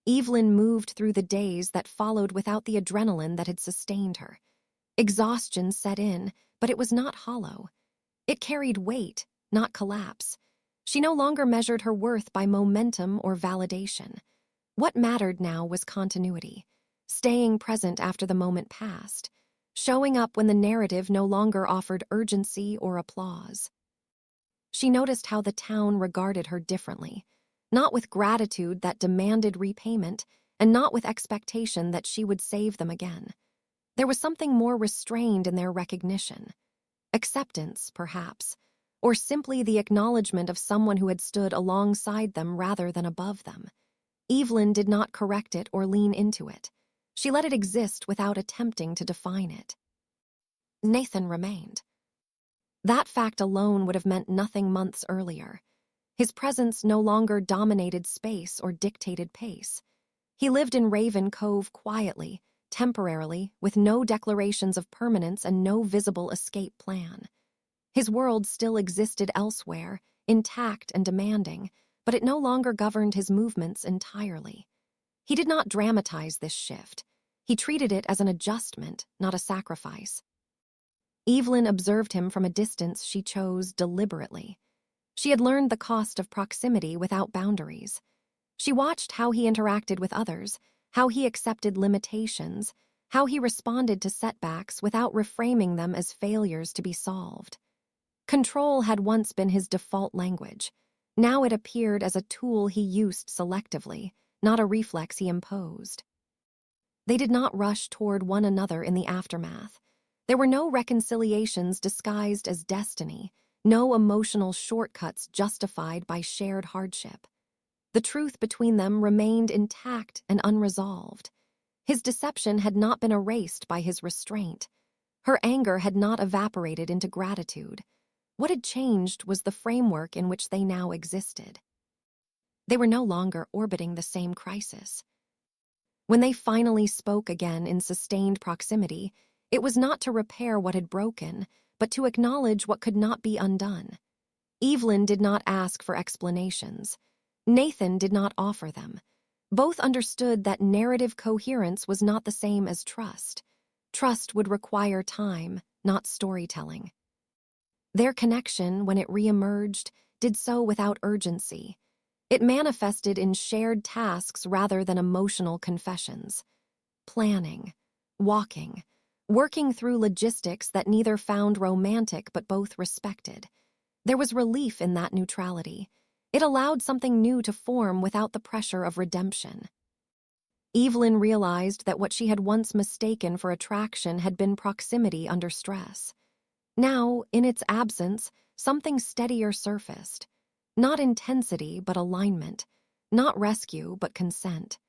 [SPEAKER 1] Evelyn moved through the days that followed without the adrenaline that had sustained her. Exhaustion set in, but it was not hollow. It carried weight, not collapse. She no longer measured her worth by momentum or validation. What mattered now was continuity. Staying present after the moment passed, showing up when the narrative no longer offered urgency or applause. She noticed how the town regarded her differently, not with gratitude that demanded repayment, and not with expectation that she would save them again. There was something more restrained in their recognition. Acceptance, perhaps, or simply the acknowledgement of someone who had stood alongside them rather than above them. Evelyn did not correct it or lean into it. She let it exist without attempting to define it. Nathan remained. That fact alone would have meant nothing months earlier. His presence no longer dominated space or dictated pace. He lived in Raven Cove quietly, temporarily, with no declarations of permanence and no visible escape plan. His world still existed elsewhere, intact and demanding, but it no longer governed his movements entirely. He did not dramatize this shift. He treated it as an adjustment, not a sacrifice. Evelyn observed him from a distance she chose deliberately. She had learned the cost of proximity without boundaries. She watched how he interacted with others, how he accepted limitations, how he responded to setbacks without reframing them as failures to be solved. Control had once been his default language. Now it appeared as a tool he used selectively, not a reflex he imposed. They did not rush toward one another in the aftermath. There were no reconciliations disguised as destiny, no emotional shortcuts justified by shared hardship. The truth between them remained intact and unresolved. His deception had not been erased by his restraint. Her anger had not evaporated into gratitude. What had changed was the framework in which they now existed. They were no longer orbiting the same crisis. When they finally spoke again in sustained proximity, it was not to repair what had broken, but to acknowledge what could not be undone. Evelyn did not ask for explanations. Nathan did not offer them. Both understood that narrative coherence was not the same as trust. Trust would require time, not storytelling. Their connection, when it reemerged, did so without urgency. It manifested in shared tasks rather than emotional confessions. Planning, walking, working through logistics that neither found romantic but both respected. There was relief in that neutrality. It allowed something new to form without the pressure of redemption. Evelyn realized that what she had once mistaken for attraction had been proximity under stress. Now, in its absence, something steadier surfaced. Not intensity, but alignment. Not rescue, but consent.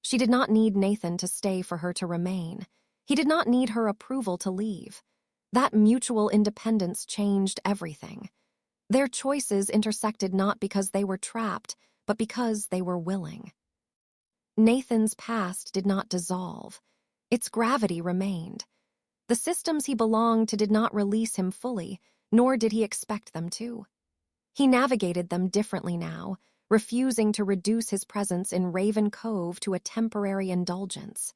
[SPEAKER 1] She did not need Nathan to stay for her to remain. He did not need her approval to leave. That mutual independence changed everything. Their choices intersected not because they were trapped, but because they were willing. Nathan's past did not dissolve. Its gravity remained. The systems he belonged to did not release him fully, nor did he expect them to. He navigated them differently now, refusing to reduce his presence in Raven Cove to a temporary indulgence.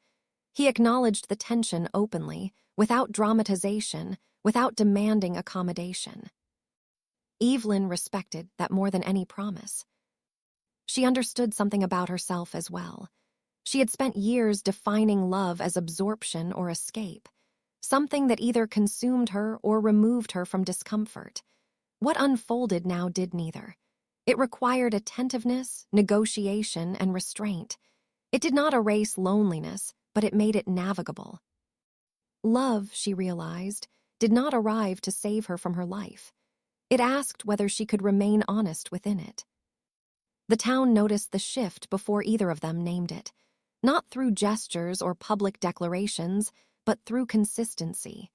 [SPEAKER 1] He acknowledged the tension openly, without dramatization, without demanding accommodation. Evelyn respected that more than any promise. She understood something about herself as well. She had spent years defining love as absorption or escape, something that either consumed her or removed her from discomfort. What unfolded now did neither. It required attentiveness, negotiation, and restraint. It did not erase loneliness, but it made it navigable. Love, she realized, did not arrive to save her from her life. It asked whether she could remain honest within it. The town noticed the shift before either of them named it, not through gestures or public declarations, but through consistency.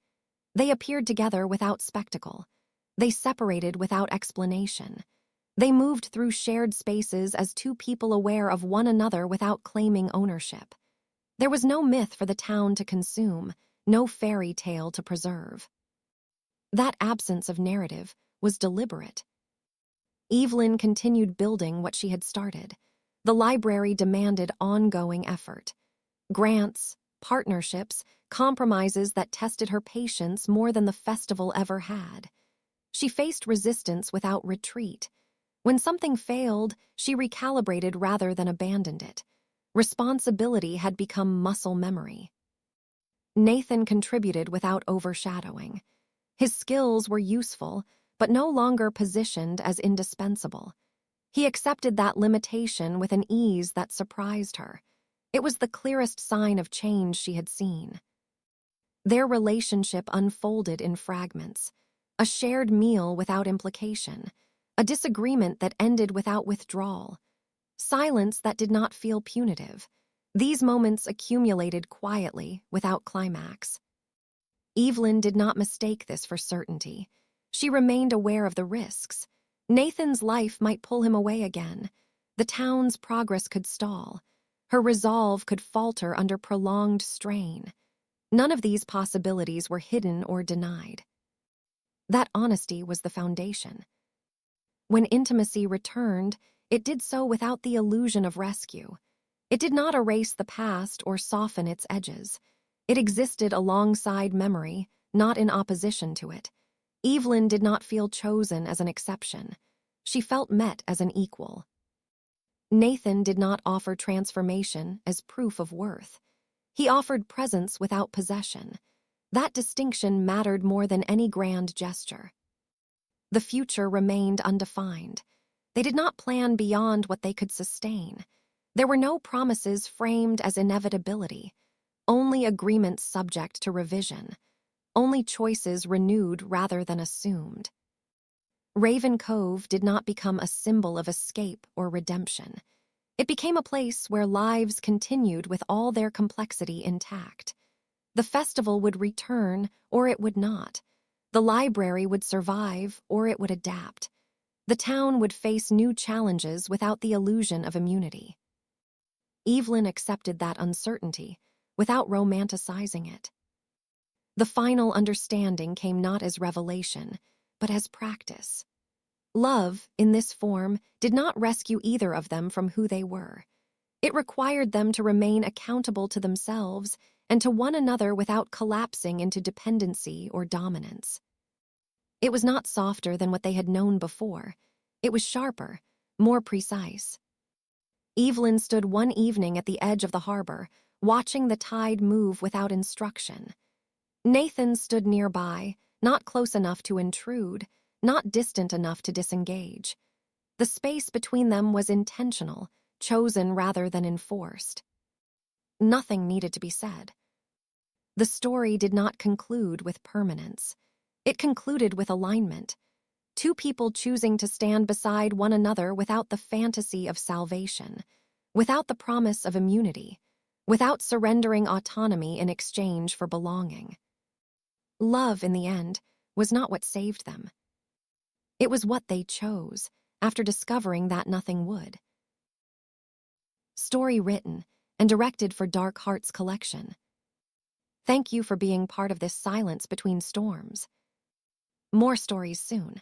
[SPEAKER 1] They appeared together without spectacle. They separated without explanation. They moved through shared spaces as two people aware of one another without claiming ownership. There was no myth for the town to consume, no fairy tale to preserve. That absence of narrative was deliberate. Evelyn continued building what she had started. The library demanded ongoing effort. Grants, partnerships, compromises that tested her patience more than the festival ever had. She faced resistance without retreat. When something failed, she recalibrated rather than abandoned it. Responsibility had become muscle memory. Nathan contributed without overshadowing. His skills were useful, but no longer positioned as indispensable. He accepted that limitation with an ease that surprised her. It was the clearest sign of change she had seen. Their relationship unfolded in fragments. A shared meal without implication. A disagreement that ended without withdrawal. Silence that did not feel punitive. These moments accumulated quietly, without climax. Evelyn did not mistake this for certainty. She remained aware of the risks. Nathan's life might pull him away again. The town's progress could stall. Her resolve could falter under prolonged strain. None of these possibilities were hidden or denied. That honesty was the foundation. When intimacy returned, it did so without the illusion of rescue. It did not erase the past or soften its edges. It existed alongside memory, not in opposition to it. Evelyn did not feel chosen as an exception. She felt met as an equal. Nathan did not offer transformation as proof of worth. He offered presence without possession. That distinction mattered more than any grand gesture. The future remained undefined. They did not plan beyond what they could sustain. There were no promises framed as inevitability, only agreements subject to revision, only choices renewed rather than assumed. Raven Cove did not become a symbol of escape or redemption. It became a place where lives continued with all their complexity intact. The festival would return, or it would not. The library would survive, or it would adapt. The town would face new challenges without the illusion of immunity. Evelyn accepted that uncertainty, without romanticizing it. The final understanding came not as revelation, but as practice. Love, in this form, did not rescue either of them from who they were. It required them to remain accountable to themselves and to one another without collapsing into dependency or dominance. It was not softer than what they had known before. It was sharper, more precise. Evelyn stood one evening at the edge of the harbor, watching the tide move without instruction. Nathan stood nearby, not close enough to intrude, not distant enough to disengage. The space between them was intentional, chosen rather than enforced. Nothing needed to be said. The story did not conclude with permanence. It concluded with alignment. Two people choosing to stand beside one another without the fantasy of salvation, without the promise of immunity, without surrendering autonomy in exchange for belonging. Love, in the end, was not what saved them. It was what they chose, after discovering that nothing would. Story written and directed for Dark Hearts Collection. Thank you for being part of this silence between storms. More stories soon.